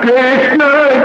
Krishna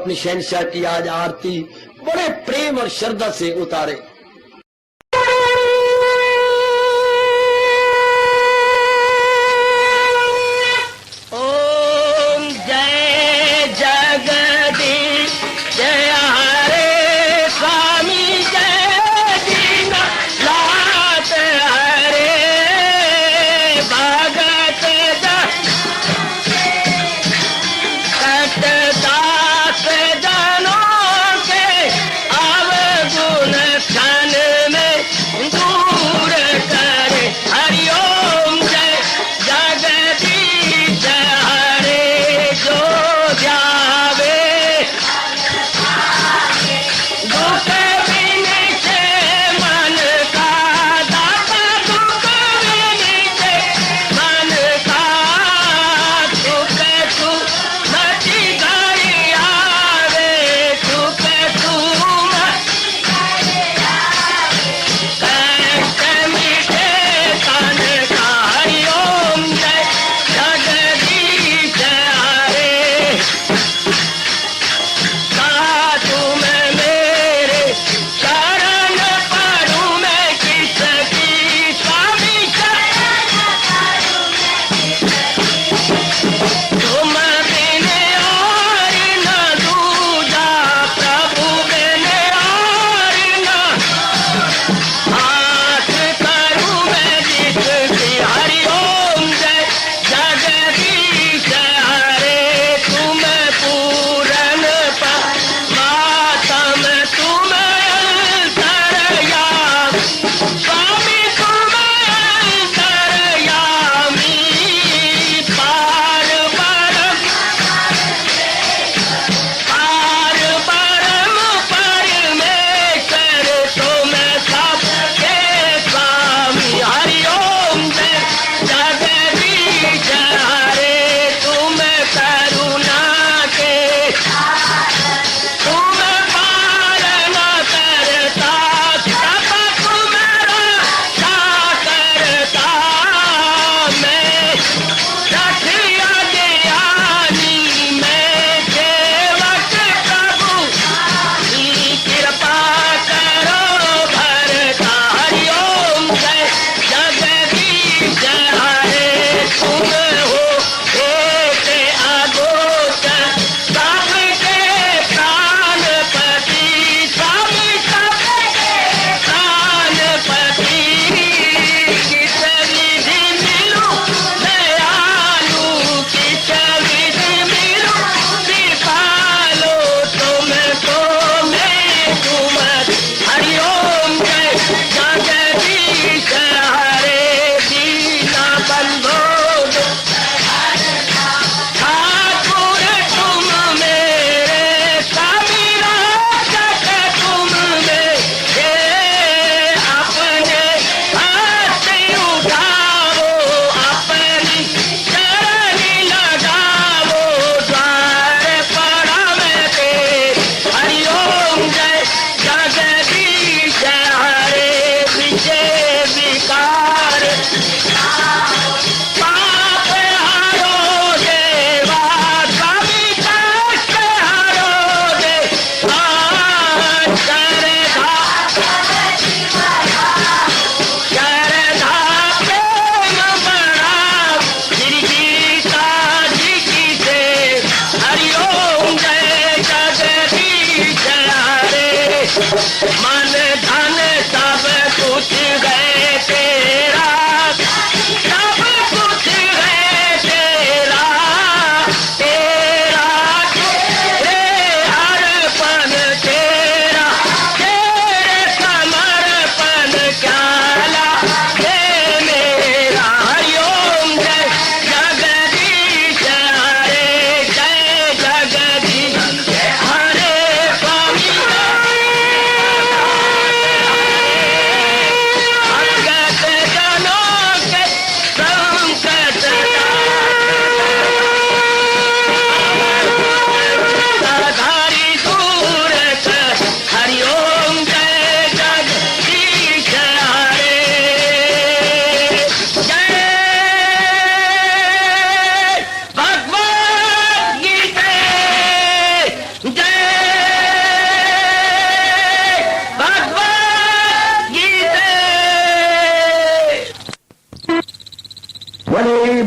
अपनी शहनशाह की आज आरती बड़े प्रेम और श्रद्धा से उतारे। ओम जय जगदीश जय हरे स्वामी जय दीना लात हरे भगत दास जनों के अवगुण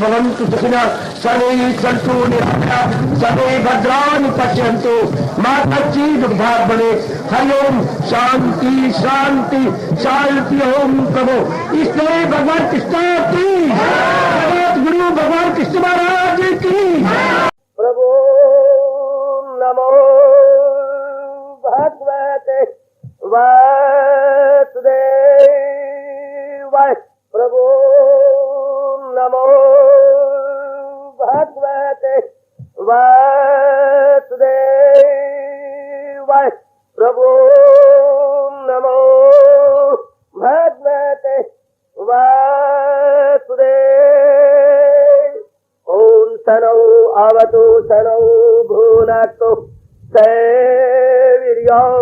भवन्तु सुखिनः सर्वे सन्तु निरामयाः सर्वे भद्राणि पश्यन्तु मा कश्चित् दुर्भाग्यं भवेत्। हरि ओम शांति शांति शांति। ओम प्रभु इसलिए भगवान कृष्ण की जगत गुरु भगवान कृष्ण महाराज की प्रभु नमो भगवते वासुदेवाय। प्रभु नमो भगवते वासुदेवाय। प्रभु नमो भगवते वासुदेवाय। ओम सनौ आवतु सनौ भुनक्तु वीर्यं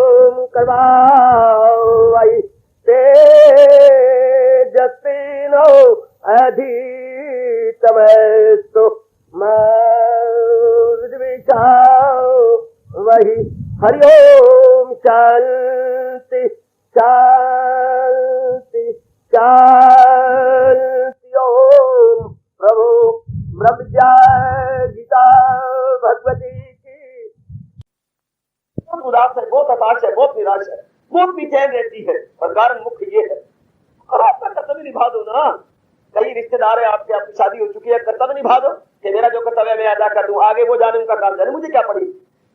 करवावहै तेजस्विनो अधितमस्तु मा विद्विषावहै। हरि ओम शांति शांति शांति। ओम प्रभु ब्रह्मज्ञा गीता भगवती की। बहुत उदास है, बहुत हताश है, बहुत निराश है, बहुत बेचैन रहती है और कारण मुख्य ये है और आपका कर्तव्य निभा दो ना। कई रिश्तेदार है आपके, आपकी शादी हो चुकी है, कर्तव्य निभा दो कि मेरा जो कर्तव्य मैं अदा कर दूं, आगे वो जाने उनका काम जाने, मुझे क्या पड़ी।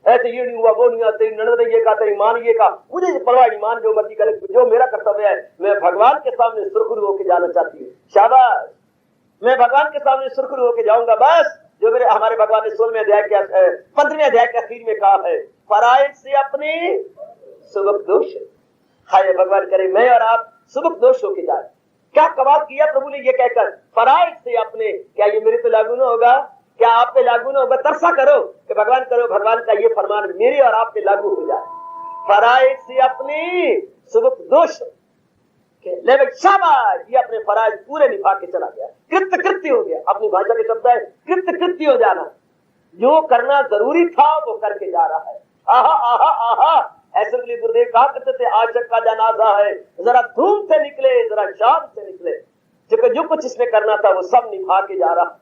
ऐसे ये नहीं हुआ वो नहीं हुआ, तेरी ननद ये का तेरी मान ये का, मुझे परवाह नहीं, मान जो मर्जी करे, जो मेरा कर्तव्य है मैं भगवान के सामने सुरखुरू होकर जाना चाहती हूँ। शाबाश, मैं भगवान के सामने सुरखुरू होकर जाऊंगा। बस जो मेरे हमारे भगवान ने 16वें अध्याय के 15वें अध्याय के आखिर में कहा है, फराइज से अपने सुबह दोष। हाय भगवान करे मैं और आप सुबह दोष होके जाए। क्या कमाल किया प्रभु ने ये कहकर, फराइज से अपने। क्या ये मेरे पे लागू ना होगा, क्या आप पे लागू ना होगा। तरसा करो कि भगवान करो, भगवान का ये फरमान मेरे और आप पे लागू हो जाए। फराइज से अपने सुबह दोष ले शाबाश, ये अपने फराइज पूरे निभा के चला गया, कृत्य कृत्य हो गया। अपनी भाषा के शब्द है कृत्य कृत्य हो जाना। जो करना जरूरी था वो करके जा रहा है। आहा आहा आहा, ऐसे लिए गुरुदेव कहा करते थे, आशक का जनाजा है, जरा धूम से निकले जरा शान से निकले। जो कुछ इसमें करना था वो सब निभा के जा रहा,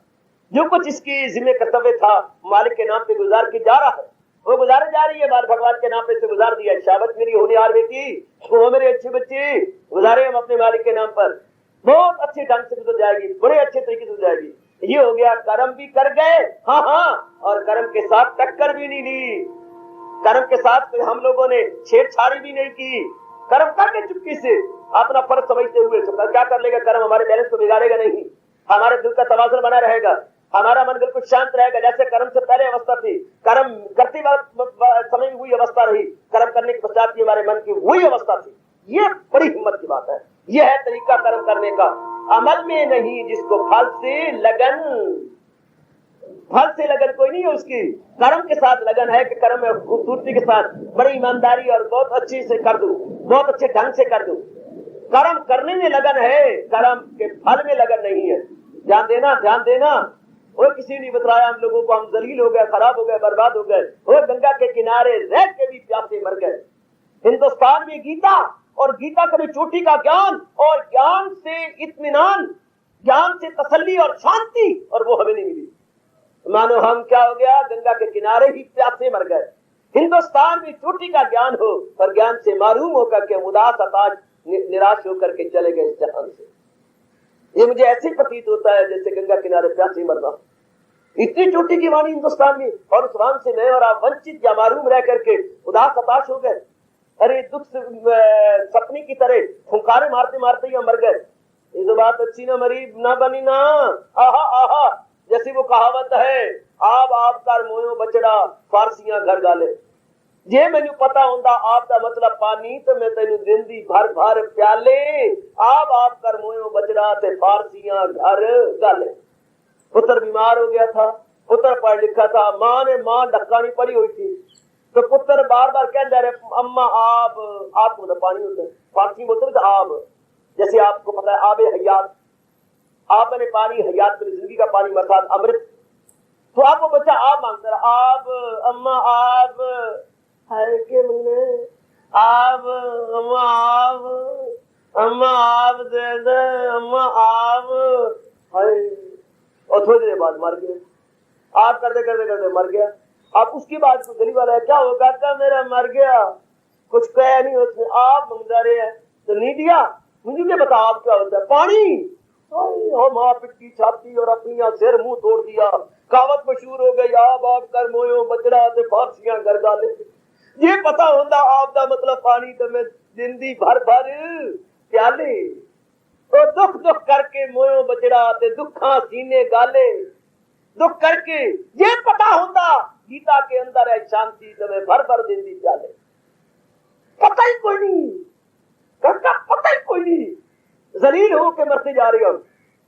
जो कुछ इसकी जिम्मे कर्तव्य था मालिक के नाम पे गुजार के जा रहा है, वो गुजारे जा रही है। बाल भगवान के नाम पे से गुजार दिया। शाबाश मेरी होनहार बेटी, वो मेरे अच्छे बच्चे, गुजारे हम अपने मालिक के नाम पर, बहुत अच्छे ढंग से गुजर जाएगी, बड़े अच्छे तरीके से गुजर जाएगी। ये हो गया, कर्म भी कर गए, हाँ हाँ, और कर्म के साथ टक्कर भी नहीं ली। कर्म के साथ कोई हम लोगों ने छेड़छाड़ी भी नहीं की। कर्म करके चुपके से अपना फर्ज समझते हुए तो क्या कर लेगा कर्म, हमारे बैलेंस को बिगाड़ेगा नहीं, हमारे दिल का तवाज़ुन बना रहेगा, हमारा मन बिल्कुल शांत रहेगा। जैसे कर्म से पहले अवस्था थी, कर्म करते समय में हुई अवस्था रही, कर्म करने के पश्चात की हमारे मन की वही अवस्था थी। ये बड़ी हिम्मत की बात है। ये है तरीका कर्म करने का, अमल में नहीं जिसको फल से लगन। फल से लगन कोई नहीं है उसकी, कर्म के साथ लगन है कि कर्म में खूबसूरती के साथ बड़ी ईमानदारी और बहुत अच्छी से कर दूं, बहुत अच्छे ढंग से कर दूं। कर्म करने में लगन है, कर्म के फल में लगन नहीं है। ध्यान देना, ध्यान देना। वो किसी ने बताया हम लोगों को, हम जलील हो गए, खराब हो गए, बर्बाद हो गए, वो गंगा के किनारे रह के भी प्यासे मर गए। हिंदुस्तान में गीता और गीता कभी चोटी का ज्ञान और ज्ञान से इत्मीनान, ज्ञान से तसल्ली और शांति, और वो हमें नहीं मिली। मानो हम क्या हो गया, गंगा के किनारे ही प्यासे मर गए। हिंदुस्तान में चोटी का ज्ञान हो पर ज्ञान से मारूम होकर के उदास हताश निराश होकर के चले गए इस जहान से। ये मुझे ऐसे प्रतीत होता है जैसे गंगा किनारे प्यासे मर रहा। इतनी चोटी की वाणी हिंदुस्तान में, और उस वाण से मैं और आप वंचित या मारूम रह करके उदास हताश हो गए। अरे दुख सपने की तरह फुंकारे मारते मारते ही मर गए। ये तो बात अच्छी ना मरी ना बनी ना। आहा आहा, जैसी वो कहावत है, आप कर मोयो बचड़ा फारसियां घर गाले। जे मैनू पता होंदा आप दा मतलब पानी तो मैं तेनू दिंदी भर भर प्याले। आप कर मोयो बचड़ा ते फारसियां घर गाले। पुत्र बीमार हो गया था, पुत्र पढ़ लिखा था, माँ ने ढक्का नहीं पड़ी हुई थी, तो पुत्र बार बार कह रहे अम्मा आप तो पानी होता है, फारसी बोलते हैं आब। जैसे आपको पता है आबे हयात, आप मैंने पानी हयात मेरी जिंदगी का पानी मरसाद अमृत। तो आपको बच्चा आप मांगता रहा, आप अम्मा आप है के महीने आप अम्मा आप दे दे अम्मा आप है। और थोड़ी देर बाद मर गया। आप करते करते करते मर गया। अब उसके बाद गली वाला क्या होगा, क्या मेरा मर गया, कुछ कह नहीं उसने, आप मंगता रहे हैं तो नहीं दिया, मुझे क्या बता आप क्या होता है, पानी। और माँ पिट्टी छाती और अपनी सिर मुंह तोड़ दिया। कहावत मशहूर हो गई, आप कर मोयो बचड़ा ते फारसियां कर डाले। ये पता होता आप दा मतलब पानी तो मैं जिंदी भर भर प्याले, तो दुख दुख करके मोयो बचड़ा ते दुखा सीने गाले। दुख करके ये पता होता गीता के अंदर है शांति तुम्हें भर भर जिंदी प्याले। पता ही कोई नहीं, पता ही कोई नहीं, जलील होके मरते जा रही हो,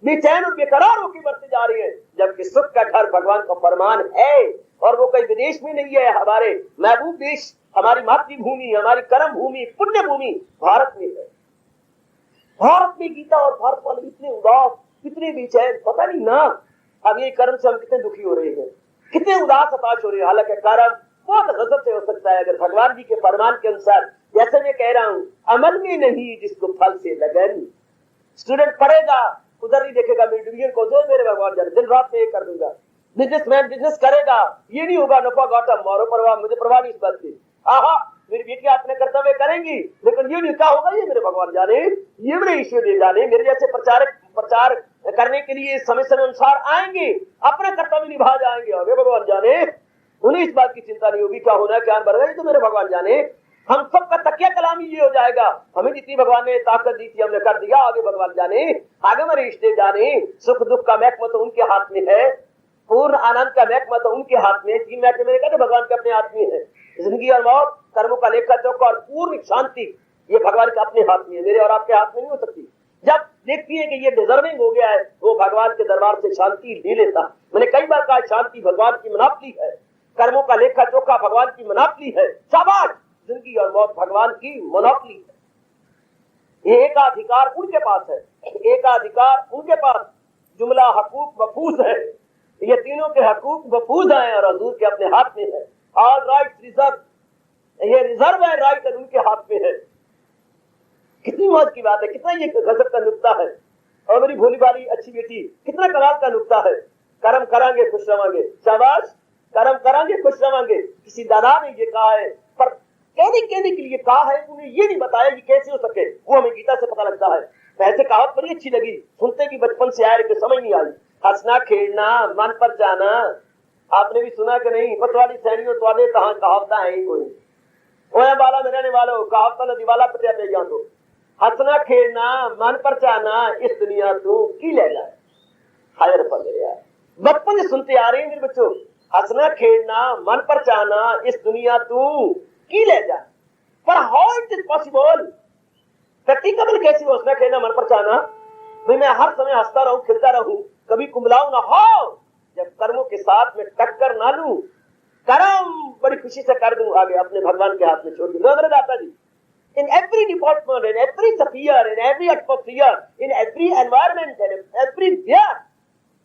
बेचैन और बेकरार होके मरते जा रही है, जबकि सुख का घर भगवान का फरमान है। और वो कई विदेश में नहीं है, हमारे महबूब देश, हमारी मातृभूमि, हमारी कर्म भूमि, पुण्य भूमि भारत में है। भारत में गीता और भारत वाले इतने उदास, कितने बेचैन, पता नहीं ना। अब ये कर्म से हम कितने दुखी हो रहे हैं, कितने उदास हताश हो रहे हैं। हालांकि कर्म बहुत गजब से हो सकता है अगर भगवान जी के फरमान के अनुसार, जैसे मैं कह रहा हूं, अमल में नहीं जिसको फल से लगन। स्टूडेंट पढ़ेगा, उधर नहीं देखेगा मेरी डिवीजन को जो मेरे भगवान जाने, दिन रात में ये कर दूंगा। बिजनेसमैन बिजनेस करेगा, ये नहीं होगा नफा घाटा, मारो परवाह, मुझे परवाह नहीं इस बात की। आहा मेरी बेटियां अपने कर्तव्य करेंगी, लेकिन ये नहीं क्या होगा, ये मेरे भगवान जाने, ये मेरे ईश्वर देव जाने। मेरे जैसे प्रचार करने के लिए समय समय अनुसार आएंगे, अपना कर्तव्य निभा जाएंगे, और भगवान जाने, उन्हें इस बात की चिंता नहीं होगी क्या होना क्या बढ़ गई, तो मेरे भगवान जाने। हम सबका तकिया कलामी ये हो जाएगा, हमें जितनी भगवान ने ताकत दी थी हमने कर दिया, आगे भगवान जाने, आगे मेरे रिश्ते जाने। सुख दुख का महकमा तो उनके हाथ में है, पूर्ण आनंद का महकमा तो उनके हाथ में। तीन महकमे मैंने कहा भगवान के अपने हाथ में है, जिंदगी और मौत, कर्मों का लेखा जोखा और पूर्ण शांति, ये भगवान के अपने हाथ में है, मेरे और आपके हाथ में नहीं हो सकती। जब देखती है कि ये डिजर्विंग हो गया है, वो भगवान के दरबार से शांति ले लेता। मैंने कई बार कहा शांति भगवान की मनापली है, कर्मों का लेखा जोखा भगवान की मनापली है, शाबाश, जिंदगी और मौत भगवान की मोनोपली है। ये एकाधिकार उनके पास है, एकाधिकार उनके पास, जुमला हकूक मफूज है, ये तीनों के हकूक मफूज हैं और हजूर के अपने हाथ में है। ऑल राइट रिजर्व, ये रिजर्व है राइट उनके हाथ में है। कितनी मौज की बात है, कितना ये गजब का नुक्ता है। और मेरी भोली भाली अच्छी बेटी, कितना कमाल का नुक्ता है। कर्म करांगे खुश रवांगे, शाबाश, कर्म करांगे खुश रवांगे। किसी दादा ने ये कहा है, पर कहने के लिए कहा है, उन्हें ये नहीं बताया कि कैसे हो सके, वो हमें गीता से पता लगता है। वैसे कहावत बड़ी अच्छी लगी, सुनते की बचपन से आए लेकिन समझ नहीं आई। हंसना खेलना मन पर जाना, आपने भी सुना कि नहीं, पतवाड़ी सैनियों तो कहा कहावता है ही कोई, ओया बाला में रहने वालों, कहावता न दिवाला पटिया पे जा तो। हंसना खेलना मन पर जाना, इस दुनिया तू की ले जाए, हायर पर गया। बचपन से सुनते आ रहे हैं मेरे बच्चों, हंसना खेलना मन पर जाना, इस दुनिया तू की ले जाए। पर how it is possible, practical कैसे हंसना खेलना मन पर जाना, भाई मैं हर समय हंसता रहूं खिलता रहूं, कभी कुंबलाऊ ना हो, जब कर्मों के साथ में टक्कर ना लूं, कर्म बड़ी खुशी से कर दूं, आगे अपने भगवान के हाथ में छोड़ दूं। मेरे दादा जी, in every department, in every sphere, in every atmosphere, in every environment, in everywhere,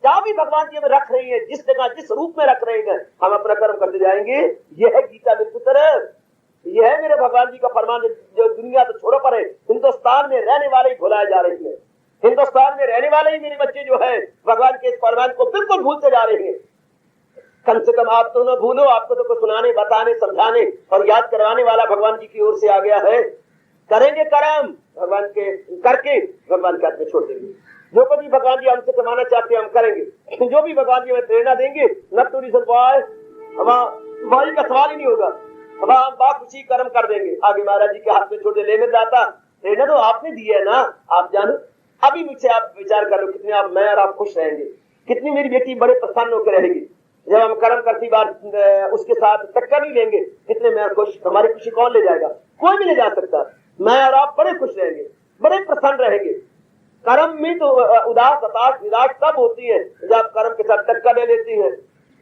जहां भी भगवान जी हमें रख रही है, जिस जगह जिस रूप में रख रहे हैं, हम अपना कर्म करते जाएंगे। यह है गीता बिल्कुल तरह, यह है मेरे भगवान जी का फरमान। जो दुनिया तो छोड़ो पर है, हिंदुस्तान में रहने वाले ही भुलाए जा रहे हैं, हिंदुस्तान में रहने वाले ही मेरे बच्चे जो है भगवान के इस फरमान को बिल्कुल भूलते जा रहे हैं। कम से कम आप तो न भूलो, आपको तो कुछ सुनाने बताने समझाने और याद करवाने वाला भगवान जी की ओर से आ गया है। करेंगे कर्म भगवान के करके भगवान के हाथ में छोड़ देंगे। जो कभी भगवान जी हमसे कमाना चाहते हैं हम करेंगे, जो भी भगवान जी हमें प्रेरणा देंगे, न तो हमारी का सवाल ही नहीं होगा, हम बाखुशी कर्म कर देंगे, आगे महाराज जी के हाथ में छोड़ दे। लेने दाता प्रेरणा तो आपने दी है ना, आप जानो। अभी मुझसे आप विचार कर लो, कितने आप मैं और आप खुश रहेंगे, कितनी मेरी बेटी बड़े प्रसन्न होकर रहेगी जब हम कर्म करती बार उसके साथ टक्कर नहीं लेंगे। कितने मैं खुश, हमारी खुशी कौन ले जाएगा, कोई भी ले जा सकता। मैं और आप बड़े खुश रहेंगे, बड़े प्रसन्न रहेंगे। कर्म में तो उदास हताश निराश तब होती है जब कर्म के साथ टक्कर ले लेती है।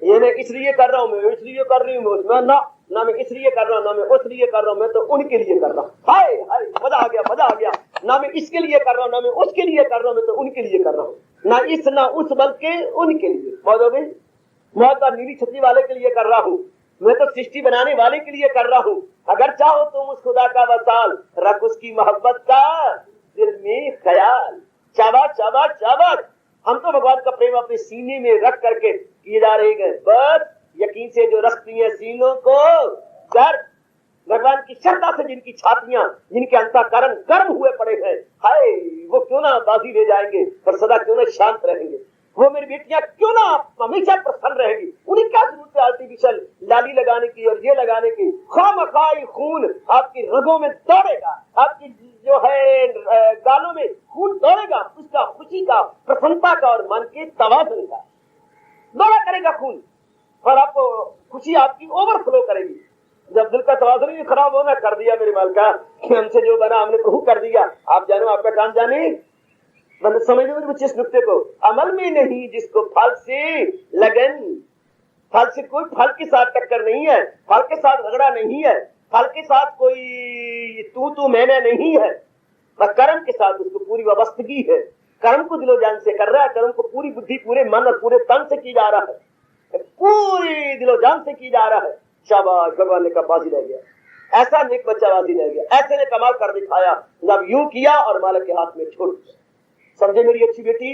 ये मैं इसलिए कर रहा हूँ, मैं इसलिए कर रही हूँ, ना मैं इसलिए कर रहा हूँ, ना मैं उसलिए कर रहा हूँ, मैं तो उनके लिए कर रहा हूँ। हाय हाय मजा आ गया, मजा आ गया। ना मैं इसके लिए कर रहा हूँ, ना मैं उसके लिए कर रहा हूँ, मैं तो उनके लिए कर रहा हूँ। ना इस ना उस बल्कि उनके लिए। मौज हो गई, मौज का नीली छतरी वाले के लिए कर रहा हूँ, मैं तो सृष्टि बनाने वाले के लिए कर रहा हूँ। अगर चाहो तुम उस खुदा का वसाल, रख उसकी मोहब्बत का दिल में ख्याल। शाबाश शाबाश शाबाश, हम तो भगवान का प्रेम अपने सीने में रख करके किए जा रहे हैं। बस यकीन से जो रखती है सीनों को गर्म, भगवान की श्रद्धा से जिनकी छातियां, जिनके अंतःकरण गर्म हुए पड़े हैं, हाय वो क्यों ना बाजी ले जाएंगे, पर सदा क्यों ना शांत रहेंगे। वो मेरी बेटियां क्यों ना हमेशा प्रसन्न रहेगी। उन्हें क्या जरूरत है आर्टिफिशियल लाली लगाने की और ये लगाने की। खामखाई खून आपकी रगों में दौड़ेगा, आपकी जो है गालों में खून दौड़ेगा, उसका खुशी का, प्रसन्नता का और मन के तवाज़ुन का दौड़ा करेगा खून, और आपको खुशी आपकी ओवरफ्लो करेगी। जब दिल का तवाज़ुन ही खराब होना कर दिया मेरे मालिका कि हमसे जो बना हमने प्रभु कर दिया, आप जानो आपका काम जाने। मतलब समझ लो मेरे बच्चे इस नुक्ते को, अमल में नहीं जिसको फल से लगन, फल से कोई फल के साथ टक्कर नहीं है, फल के साथ झगड़ा नहीं है, फल के साथ कोई तू मैंने नहीं है, बस कर्म के साथ उसको पूरी वाबस्तगी है। कर्म को दिलो जान से कर रहा है, कर्म को पूरी बुद्धि, पूरे मन और पूरे तन से की जा रहा है, पूरी दिलो जान से की जा रहा है। शाबाश, भगवान ने कहा बाजी रह गया, ऐसा नेक बच्चा बाजी रह गया, ऐसे ने कमाल कर दिखाया जब यूं किया और मालिक के हाथ में छोड़ दिया। समझे मेरी अच्छी बेटी,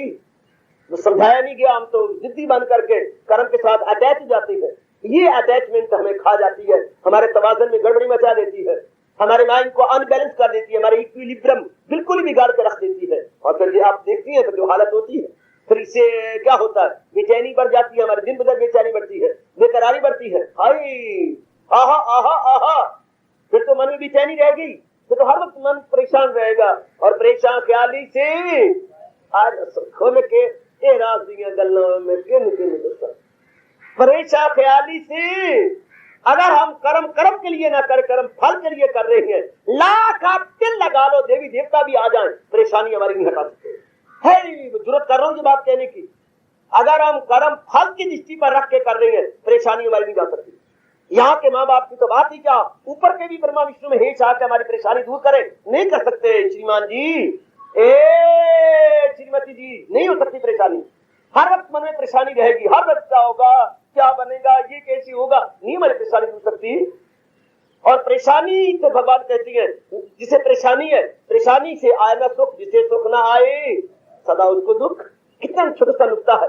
तो समझाया नहीं गया, हम तो जिद्दी बन करके कर्म के साथ अटैच हो जाती है। ये अटैचमेंट हमें खा जाती है, हमारे तवाज़ुन में गड़बड़ी मचा देती है, हमारे माइंड को अनबैलेंस कर देती है, हमारे इक्विलिब्रियम बिल्कुल ही बिगाड़ कर रख देती है। और फिर आप देखती हैं तो जो हालत होती है, फिर इससे क्या होता है, बेचैनी बढ़ जाती है, हमारे दिन बदल बेचैनी बढ़ती है, बेकरारी बढ़ती है। हाय आहा आहा आहा, फिर तो मन में बेचैनी रह गई, फिर तो हर वक्त मन परेशान रहेगा, और परेशान ख्याली से आज खोल के राज दिया गल्लों में किन परेशान ख्याली से अगर हम कर्म के लिए ना कर, कर्म फल के लिए कर रहे हैं, लाख आप तिल लगा लो, देवी देवता भी आ जाएं, परेशानी हमारी नहीं हटा सकते। है जरूरत कर रहा हूं ये बात कहने की, अगर हम कर्म फल की दृष्टि पर रख के कर रहे हैं, परेशानी हमारी नहीं जा सकती। यहाँ के माँ बाप की तो बात ही क्या, ऊपर के भी ब्रह्मा विष्णु में हेच आके हमारी परेशानी दूर करें, नहीं कर सकते श्रीमान जी, श्रीमती जी, नहीं हो सकती परेशानी। हर वक्त मन में परेशानी रहेगी, हर वक्त क्या होगा, क्या बनेगा, ये कैसी होगा, नहीं हमारी परेशानी दूर सकती। और परेशानी तो भगवान कहती है, जिसे परेशानी है, परेशानी से आए ना सुख, जिसे सुख ना आए सदा उसको दुख। कितना छोटा सा नुक्ता है,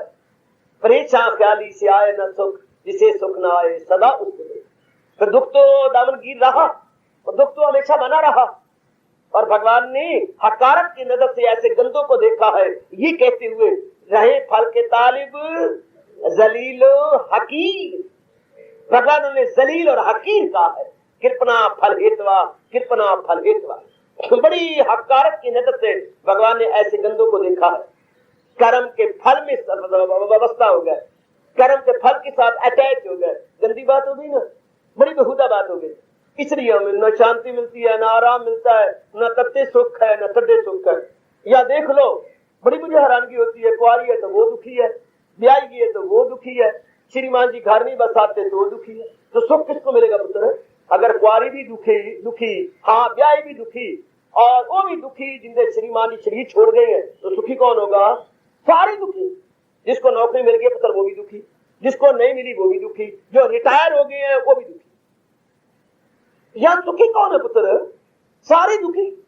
परेशान ख्याली से आए ना सुख, जिसे सुख ना आए सदा उसको दुख। तो दुख तो दामन गिर रहा, और दुख तो हमेशा बना रहा, और भगवान ने हकारत की नजर से ऐसे गंदों को देखा है, ये कहते हुए रहे फल के तालिब जलीलो हकीर। भगवान ने जलील और हकीर कहा है, कृपना फल हेतवा, कृपना फल हेतवा। बड़ी हकारत की नजर से भगवान ने ऐसे गंदों को देखा है, कर्म के फल में व्यवस्था हो गए, कर्म के फल के साथ अटैच हो गए। गंदी बात हो गई ना, बड़ी बेहुदा बात हो गई। इसलिए हमें न शांति मिलती है, न आराम मिलता है, न तत्ते सुख है, न तद्दे सुख है। या देख लो, बड़ी मुझे हैरानगी होती है, कुआरी है तो वो दुखी है, ब्याही है तो वो दुखी है, श्रीमान जी घर नहीं बसाते तो वो दुखी है। तो सुख किसको मिलेगा पुत्र? अगर कुआरी भी दुखी, हाँ ब्याही भी दुखी, और वो भी दुखी जिनके श्रीमान जी शरीर छोड़ गए हैं, तो सुखी कौन होगा? सारे दुखी। जिसको नौकरी मिल गई पुत्र वो भी दुखी, जिसको नहीं मिली वो भी दुखी, जो रिटायर हो गए हैं वो भी दुखी। यहाँ दुखी कौन है पुत्र? सारे दुखी।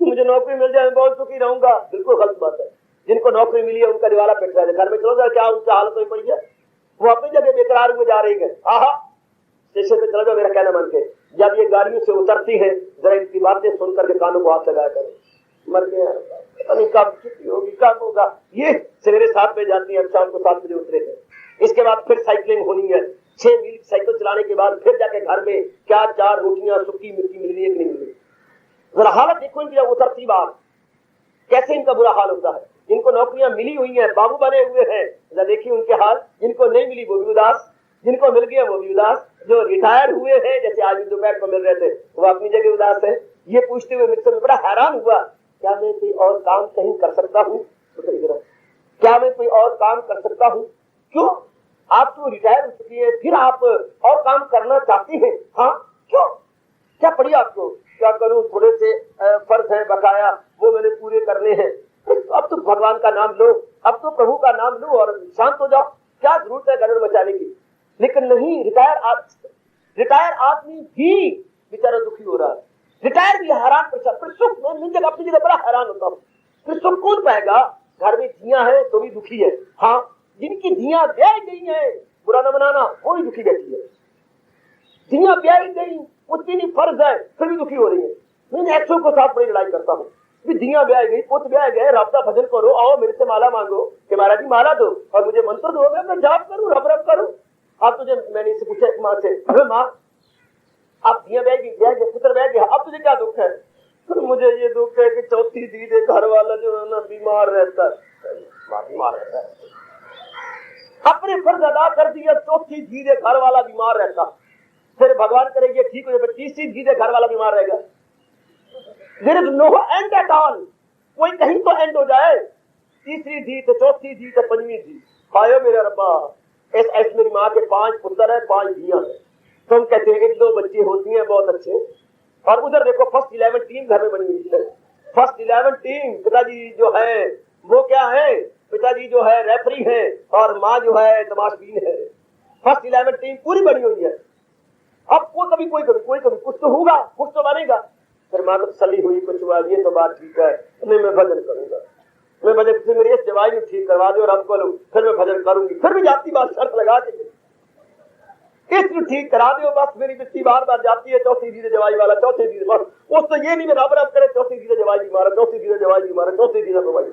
मुझे नौकरी मिल जाए मैं बहुत सुखी रहूंगा, बिल्कुल गलत बात है। जिनको नौकरी मिली है उनका दिवाला पिट रहा है, घर में चलो जाओ, क्या उनकी हालत में पड़ी है, वो अपनी जगह बेकरार हुए जा रही है। आहा, स्टेशन पे चलो जाओ, मेरा कहना मान के। जब ये गाड़ियों से उतरती है, जरा इनकी बातें सुन करके कानों को हाथ लगाया करें। मर गया, कब छुट्टी होगी, कब होगा। ये सवेरे 7 बजे जाती है, शाम को 7 बजे उतरे थे। इसके बाद फिर साइकिलिंग होनी है, 6 मील साइकिल चलाने के बाद फिर जाके घर में क्या 4 रोटियां सूखी मिट्टी मिल रही है कि नहीं मिल रही। जरा हालत देखो इनकी, उतरती बात कैसे इनका बुरा हाल होता है। जिनको नौकरियां मिली हुई हैं, बाबू बने हुए हैं, जरा देखिए उनके हाल। जिनको नहीं मिली वो भी उदास, जिनको मिल गया वो भी उदास, जो रिटायर हुए हैं जैसे आज दोपहर को मिल रहे थे वो अपनी जगह उदास है। ये पूछते हुए मुझसे बड़ा हैरान हुआ, क्या मैं कोई और काम कहीं कर सकता हूँ? क्या मैं कोई और काम कर सकता हूँ? क्यों? आप तो रिटायर हो चुकी है, फिर आप और काम करना चाहती हैं? हाँ, क्यों? क्या पड़ी आपको? क्या करूं, थोड़े से फर्ज है बकाया, वो मैंने पूरे करने हैं। अब तो भगवान का नाम लो, अब तो प्रभु का नाम लो और शांत हो जाओ। क्या जरूरत है गड़बड़ मचाने की? लेकिन नहीं, रिटायर आदमी भी बेचारा दुखी हो रहा है, रिटायर भी हैरान परेशान। फिर सुख, मैं अपनी जगह बड़ा हैरान होता हूँ, फिर सुख कौन पाएगा? घर में धियां है तो भी दुखी है। हाँ, जिनकी धियां ब्याह गई है, बुरा न बनाना, वो भी दुखी बैठी है। धियां ब्याह गई, उसकी नहीं फर्ज है, फिर भी दुखी हो रही है। मैं 100 के साथ बड़ी लड़ाई करता हूँ। धियां ब्याह गई, पुत ब्याह गए, रब का भजन करो, आओ मेरे से माला मांगो कि महाराज जी माला दो और मुझे मंत्र दो, मैं जाप करूँ, रब रब करूँ। अब तुझे, मैंने इससे पूछा एक माँ से, अरे माँ आप धियां ब्याह गई, पुत्र ब्याह गया, अब तुझे क्या दुख है? तो मुझे ये दुख है कि चौथी दीदी घर वाला जो है ना बीमार रहता है, बीमार रहता है। अपने फर्ज अदा कर दिया, चौथी दीदी घर वाला बीमार रहता, फिर भगवान करेंगे ठीक हो जाए, तीसरी दीदी घर वाला बीमार रहेगा। There is no end at all, कोई कहीं तो एंड हो जाए। तीसरी दी तो चौथी दी तो पंजवीं दी, आयो मेरा रब्बा। ऐसे मेरी माँ के 5 पुत्र है, 5 धियां है। तो हम कहते हैं 1-2 बच्चे होती हैं बहुत अच्छे, और उधर देखो फर्स्ट 11 टीम घर में बनी हुई है। फर्स्ट 11 टीम, पिताजी जो है वो क्या है, पिताजी जो है रेफरी है और माँ जो है तमाशबीन है। फर्स्ट 11 टीम पूरी बनी हुई है। अब वो कभी कोई कुछ तो होगा, कुछ तो बनेगा। फिर माँ को तसल्ली हुई, कुछ हुआ, ये तो बात ठीक है, नहीं मैं भजन करूंगा, मैं भजन से मेरी इस दवाई में ठीक करवा दो और हमको लो, फिर मैं भजन करूंगी। फिर भी जाती बात शर्त लगा के इसको ठीक करा दो, बस मेरी बिस्ती बार बार जाती है, चौथी दीदी दवाई वाला, चौथी दीदी बस। उस तो ये नहीं मैं रब रब करे, चौथी दीदी दवाई बीमार है, चौथी दीदी दवाई बीमार है, चौथी दीदी दवाई।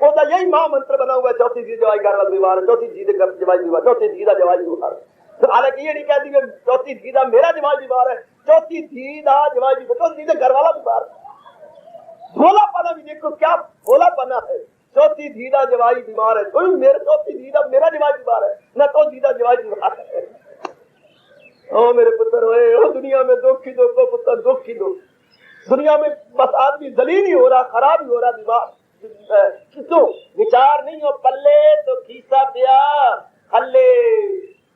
वो तो यही माँ मंत्र बना हुआ है, चौथी दीदी दवाई घर वाला बीमार है, चौथी दीदी दवाई बीमार, चौथी दीदा दवाई बीमार है। तो हालांकि ये नहीं कहती कि चौथी दीदा मेरा दवाई बीमार है, चौथी दीदा दवाई बीमार, चौथी दीदा घर वाला बीमार है। भोलापना भी देखो, क्या भोलापना है। चौथी दीदा दवाई बीमार है, तो मेरे चौथी दीदा मेरा दवाई बीमार है, न तो दीदा दवाई बीमार है। ओ मेरे पुत्र होए, ओ दुनिया में दुख ही दुख, पुत्र दुख ही दुख। दुनिया में बस आदमी जलील ही हो रहा, खराब ही हो रहा, बीमार क्यों? विचार नहीं हो पल्ले तो खीसा पिया हल्ले।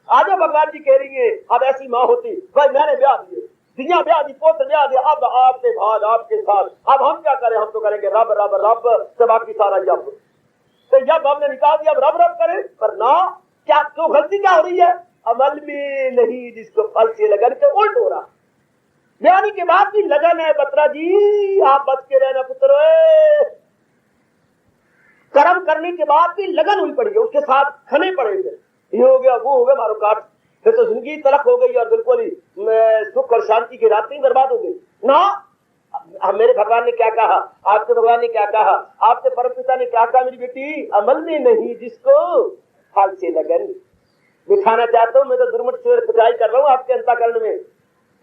आज भगवान जी कह रही है, अब ऐसी माँ होती, भाई मैंने ब्याह दिए, दिया ब्याह दी, पोत ब्याह दिया, अब आपके बाद आपके साथ, अब हम क्या करें? हम तो करेंगे रब रब रब से बाकी सारा जब। तो जब हमने निकाल दिया, अब रब रब करें, पर ना क्या क्यों गलती क्या हो रही है? अमल में नहीं जिसको फल से लगन के उल्ट हो रहा। ब्याह के बाद भी लगन है बत्रा जी, आप बच के रहना पुत्र। कर्म करने के बाद भी लगन हुई पड़ी है, उसके साथ खने पड़ेंगे, ये हो गया वो हो गया, मारो काट, फिर तो जिंदगी तलक हो गई और बिल्कुल ही सुख और शांति की रातें बर्बाद हो गई ना। मेरे भगवान ने क्या कहा, आपके भगवान ने क्या कहा, आपके परम पिता ने क्या कहा, मेरी बेटी अमल में नहीं जिसको फल से लगन। बिठाना चाहता हूँ मैं तो दुर्मट से पिटाई कर रहा हूँ आपके अंतःकरण में।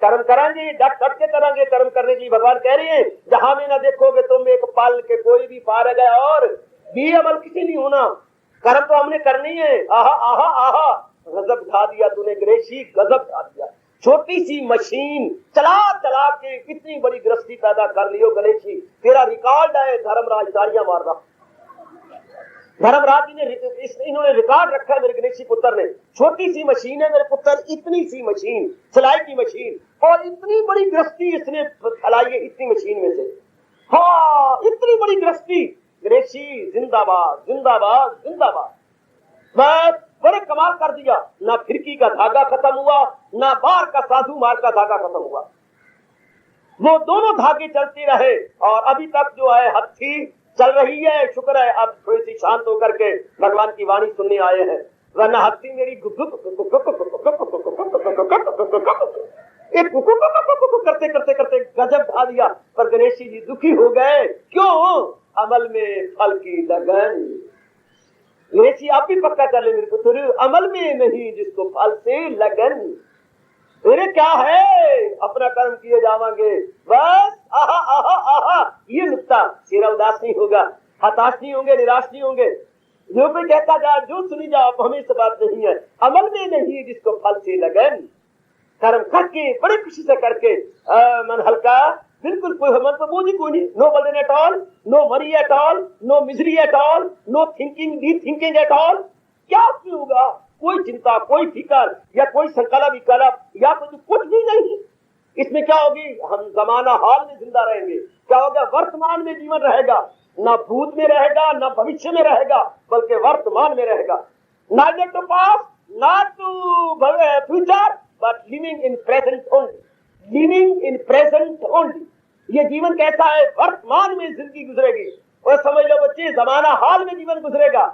कर्म कराएंगे, डट डट के करेंगे, कर्म करने के लिए भगवान कह रहे हैं, जहां में ना देखोगे तुम एक पल के कोई भी पार गए और भी अमल किसी नहीं होना। कर्म तो हमने करनी है। आहा आहा आहा, गजब ढा दिया तूने गणेशी, गजब ढा दिया। छोटी सी मशीन चला चला के कितनी बड़ी गृहस्थी पैदा कर लियो गणेशी। तेरा रिकॉर्ड है धर्मराज तालियां मारना। धर्मराज जी ने इन्होंने रिकॉर्ड रखा है मेरे गणेशी पुत्र ने। छोटी सी मशीन है मेरे पुत्र, इतनी सी मशीन, सिलाई की मशीन, और इतनी बड़ी गृहस्थी इसने फैलाई है इतनी मशीन में से। हाँ, इतनी बड़ी गृहस्थी। गणेशी जिंदाबाद जिंदाबाद जिंदाबाद। बस बड़े कमाल कर दिया, ना फिरकी का धागा खत्म हुआ, ना बार का साधु मार का धागा खत्म हुआ। वो दोनों धागे चलते रहे और अभी तक जो है हत्थी चल रही है। शुक्र है अब थोड़ी सी शांत होकर के भगवान की वाणी सुनने आए हैं, वरना हत्ती मेरी करते करते करते गजब ढा दिया। पर गणेश जी दुखी हो गए, क्यों? अमल में फल की लगन। गणेश जी आप भी पक्का कर ले मेरे पुत्र, अमल में नहीं जिसको फल से लगन। मेरे क्या है, अपना कर्म किए जावांगे बस। आहा आहा आहा, ये नुक्ता। तेरा उदास नहीं होगा, हताश नहीं होंगे, निराश नहीं होंगे। जो भी कहता जा, जो सुनी जाओ, हमें से बात नहीं है। अमल में नहीं जिसको फल से लगन। कर्म करके बड़ी खुशी से करके मन हल्का, बिल्कुल कोई मन तो बोझ ही कोई नहीं। No burden at all, no worry at all, no misery at all, no thinking deep thinking at all. क्या होगा? कोई चिंता, कोई फिकर या कोई संकल्प विकल्प या कुछ भी नहीं। इसमें क्या होगी? हम जमाना हाल में जिंदा रहेंगे। क्या होगा? वर्तमान में जीवन रहेगा, ना भूत में रहेगा, ना भविष्य में रहेगा, बल्कि वर्तमान में रहेगा। Neither to past, not to future, but living in present only. Living in present only. ये जीवन कैसा है? वर्तमान में जिंदगी गुजरेगी वो समझ लो बच्ची, जमाना हाल में जीवन गुजरेगा,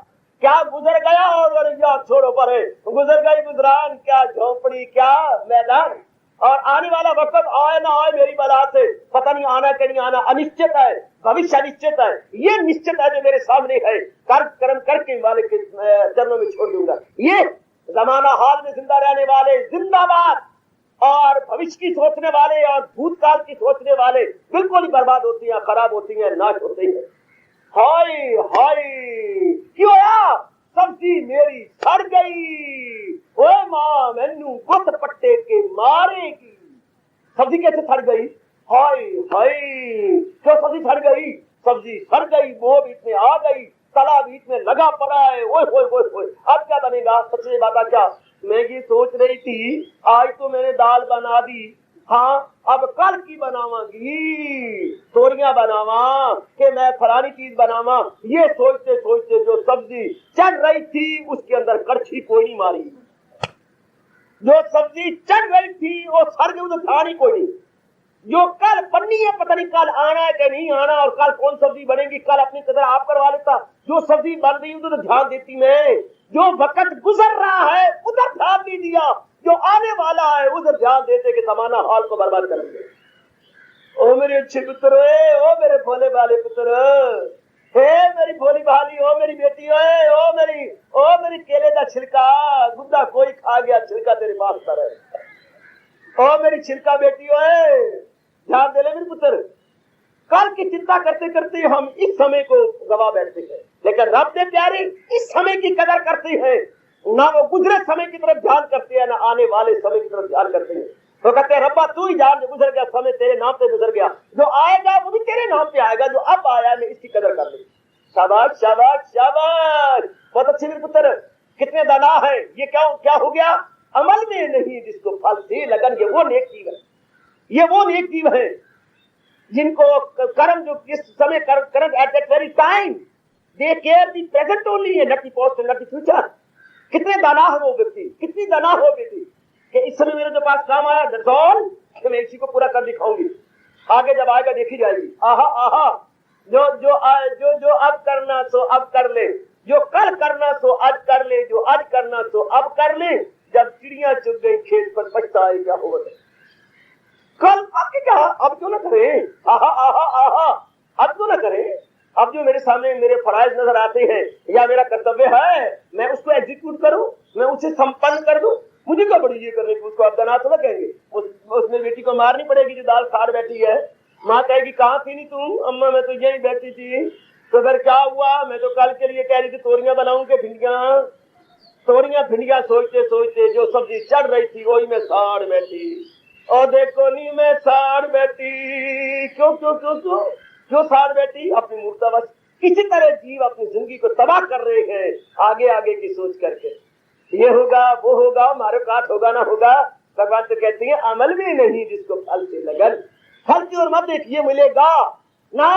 क्या गुजर गया और याद छोड़ो पर है, गुजर गई गुजरान, क्या झोपड़ी क्या मैदान। और आने वाला वक्त आए ना आए मेरी बला से, पता नहीं आना कि नहीं आना, अनिश्चित है, भविष्य अनिश्चित है, ये निश्चित है जो मेरे सामने है, कर्म करके मालिक के चरणों में छोड़ दूंगा। ये जमाना हाल में जिंदा रहने वाले जिंदाबाद, और भविष्य की सोचने वाले और भूतकाल की सोचने वाले बिल्कुल ही बर्बाद होती हैं, खराब होती हैं, नाश होती हैं। हाय हाय क्यों यार, सब्जी मेरी सड़ गई, ओए मां मैनू गुत पट्टे के मारेगी। सब्जी कैसे सड़ गई? हाय हाय क्यों सब्जी सड़ गई? सब्जी सड़ गई, मोह बीच में आ गई, तला बीच में लगा पड़ा है, ओए ओए ओए ओए, अब क्या बनेगा? सच्ची बात क्या, मैं ये सोच रही थी आज तो मैंने दाल बना दी, हाँ अब कल की बनावांगी, तोरियां बनावा कि मैं फलानी चीज बनावा, ये सोचते सोचते जो सब्जी चढ़ रही थी उसके अंदर कड़छी कोई नहीं मारी, जो सब्जी चढ़ रही थी वो सड़ गई, उधर ध्यान ही कोई नहीं। जो कल पन्नी है पता नहीं कल आना है कि नहीं आना, और कल कौन सब्जी बनेगी, कल अपनी कदर आप करवा लेता, जो सब्जी बन रही उधर ध्यान देती मैं, जो वक्त गुजर रहा है उधर ध्यान नहीं दिया, जो आने वाला है उधर ध्यान देते कि जमाना हाल को बर्बाद करेंगे। ओ मेरे अच्छे पुत्र, ओ मेरे भोले भाले पुत्र, हे मेरी भोली भाली, ओ मेरी बेटी, ओ मेरी केले का छिलका, गुद्दा कोई खा गया, छिलका तेरे पास पर है। ओ मेरी छिलका बेटी, ओए ध्यान दे ले मेरे पुत्र, कल की चिंता करते करते हम इस समय को गवा बैठते हैं, लेकिन रब ने प्यारे इस समय की कदर करते हैं, ना वो गुजरे समय की तरफ ध्यान करते हैं, ना आने वाले समय की तरफ ध्यान करते हैं। तो कहते हैं रब्बा तू ही जान, जो गुजर गया समय तेरे नाम पे गुजर गया, जो आएगा वो भी तेरे नाम पे आएगा, जो अब आया मैं इसकी कदर कर लूं। शाबाश शाबाश शाबाश, बहुत अच्छे मेरे पुत्र, कितने दाना है, ये क्या हो गया? अमल में नहीं जिसको फल से लगन, ये वो नेक जीव है, ये वो नेक जीव है जिनको कर्म जो किस समय कर्म at that very time they care the present only है, not the past and not the future. कितने दाना है वो व्यक्ति, कितनी दाना हो बेटी कि इस समय मेरे जो पास काम आया दरअसल कि मैं इसी को पूरा कर दिखाऊंगी, आगे जब आएगा देखी जाएगी। आहा आहा, जो जो जो जो अब करना सो अब कर ले, जो कल करना सो आज कर ले, जो आज करना सो अब कर ले, जब चिड़िया चुग गई खेत पर पछताए क्या होगा, कल आपके क्या अब क्यों ना करें, आहा आहा आहा अब क्यों ना करें। अब जो मेरे सामने मेरे फराइज नजर आते हैं या मेरा कर्तव्य है मैं उसको एग्जीक्यूट करूं, मैं उसे संपन्न कर दूं, मुझे क्या बड़ी ये करने की, उसको अब दना थोड़ा कहेंगे, उसमें बेटी को मारनी पड़ेगी जो दाल खाड़ बैठी है, माँ कहेगी कहाँ थी नहीं तुम? अम्मा मैं तो यही बैठी थी। तो फिर क्या हुआ, मैं तो कल के लिए कह रही थी तोरियां बनाऊं के भिंडियां, भिंडियां सोचते सोचते जो सब्जी चढ़ रही थी वही मैं साड़ बैठी, और देखो नहीं मैं साड़ बैठी, क्यों क्यों क्यों क्यों क्यों साड़ बैठी? अपनी मूर्तावश किसी तरह जीव अपनी जिंदगी को तबाह कर रहे हैं आगे आगे की सोच करके, ये होगा वो होगा, मारो काट होगा ना होगा। भगवान तो कहते हैं अमल में नहीं जिसको फल से लगन, फल की ओर मत देख, ये मिलेगा ना,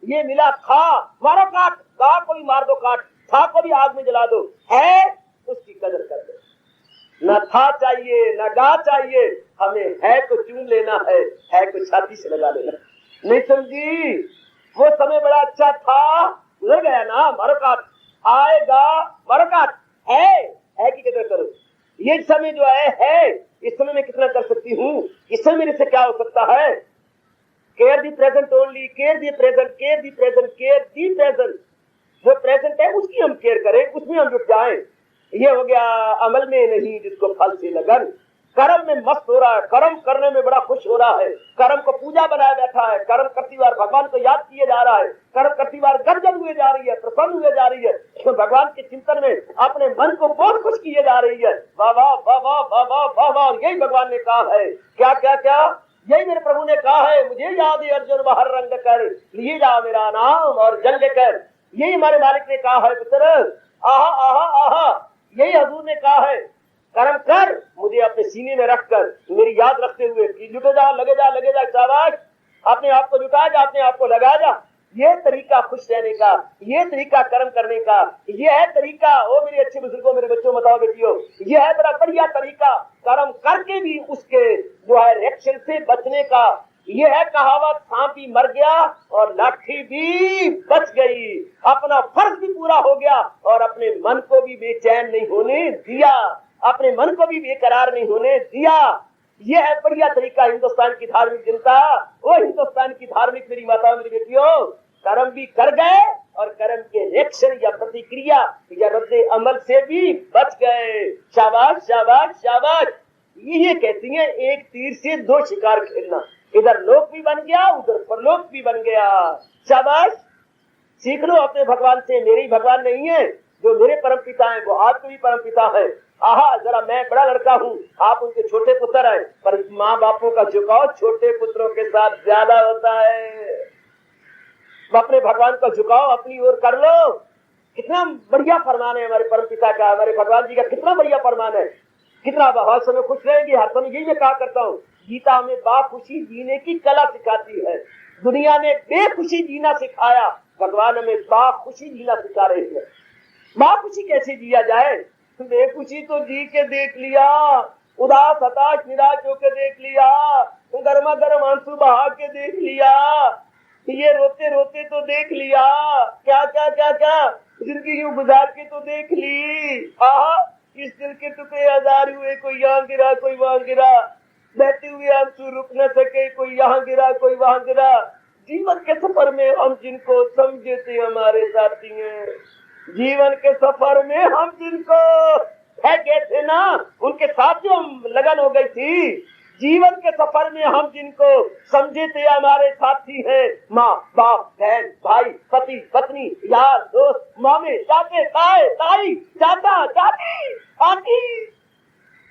ये मिला था मारो काट, गा को भी मार दो काट, था को भी आग में जला दो, है उसकी कदर कर दो, न था चाहिए न गा चाहिए, हमें है को चूम लेना है को छाती से लगा लेना। नहीं समझी, वो समय बड़ा अच्छा था, गुजर गया ना, मारो काट, आएगा मारो काट, है की कदर करो। ये समय जो है इस समय में कितना कर सकती हूँ, इस समय मेरे से क्या हो सकता है। Care the present only, care the present, care the present, care the present, जो प्रेजेंट है उसकी हम केयर करें, उसमें हम जुट जाएं। ये हो गया अमल में नहीं जिसको फल से लगन, कर्म में मस्त हो रहा है, कर्म करने में बड़ा खुश हो रहा है, कर्म को पूजा बनाया बैठा है, कर्म करती बार भगवान को याद किए जा रहा है, कर्म करती बार गर्जन हुए जा रही है, प्रसन्न हुए जा रही है, भगवान के चिंतन में अपने मन को बहुत खुश किए जा रही है। वाह वाह वाह वाह वाह वाह वाह वाह, यही भगवान ने कहा है, क्या क्या क्या, यही मेरे प्रभु ने कहा है, मुझे याद है अर्जुन बाहर रंग कर लिए जा मेरा नाम और जंग कर, यही हमारे मालिक ने कहा है पुत्र, आहा आहा आहा, यही हजूर ने कहा है, कर्म कर मुझे अपने सीने में रखकर मेरी याद रखते हुए कि जुटे जा लगे जा शाबाश, अपने आप को जुटा जा, अपने आप को लगा जा। ये तरीका खुश रहने का, ये तरीका कर्म करने का, ये है तरीका। ओ मेरे अच्छे बुजुर्गों, मेरे बच्चों, बताओ बेटियों, ये है बड़ा बढ़िया तरीका कर्म करके भी उसके जो है रिएक्शन से बचने का, ये है कहावत, सांप भी मर गया और लाठी भी बच गई। अपना फर्ज भी पूरा हो गया और अपने मन को भी बेचैन नहीं होने दिया, अपने मन को भी बेकरार नहीं होने दिया। ये है बढ़िया तरीका हिंदुस्तान की धार्मिक जनता। वो हिंदुस्तान की धार्मिक मेरी माताओं मेरी बेटियों, कर्म भी कर गए और कर्म के रिएक्शन या प्रतिक्रिया या रद्दे अमल से भी बच गए। शाबाश शाबाश शाबाश। ये कहती है एक तीर से दो शिकार खेलना, इधर लोक भी बन गया उधर परलोक भी बन गया। शाबाश, सीख लो अपने भगवान से। मेरे ही भगवान नहीं है, जो मेरे परम पिता है वो आपके भी परम पिता है। आहा, जरा मैं बड़ा लड़का हूँ, आप उनके छोटे पुत्र हैं, पर माँ बापों का झुकाव छोटे पुत्रों के साथ ज्यादा होता है। अपने भगवान का झुकाव अपनी ओर कर लो। कितना बढ़िया फरमान है हमारे परम पिता का, हमारे भगवान जी का कितना बढ़िया फरमान है। कितना हर समय खुश रहेंगे, हर समय यही मैं कहा करता हूँ। गीता हमें बाखुशी जीने की कला सिखाती है। दुनिया ने बेखुशी जीना सिखाया, भगवान हमें बाखुशी जीना सिखा रहे हैं। बाखुशी कैसे जिया जाए? बेखुशी तो जी के देख लिया, उदास हताश निराश होकर देख लिया, गर्मा गर्म आंसू बहा के देख लिया, ये रोते रोते तो देख लिया, क्या क्या क्या क्या जिंदगी यूं गुजार के तो देख ली। आहा, इस दिल के टुकड़े हजार हुए, कोई यहाँ गिरा कोई वहां गिरा, बहते हुए आंसू रुक न सके, कोई यहाँ गिरा कोई वहां गिरा। जीवन के सफर में हम जिनको समझे थे हमारे साथी हैं, जीवन के सफर में हम जिनको फेंके थे ना, उनके साथ जो हम लगन हो गई थी। जीवन के सफर में हम जिनको समझे थे हमारे साथी हैं, माँ बाप बहन भाई पति पत्नी यार दोस्त मामे चाचे ताए ताई चाचा चाची आंटी।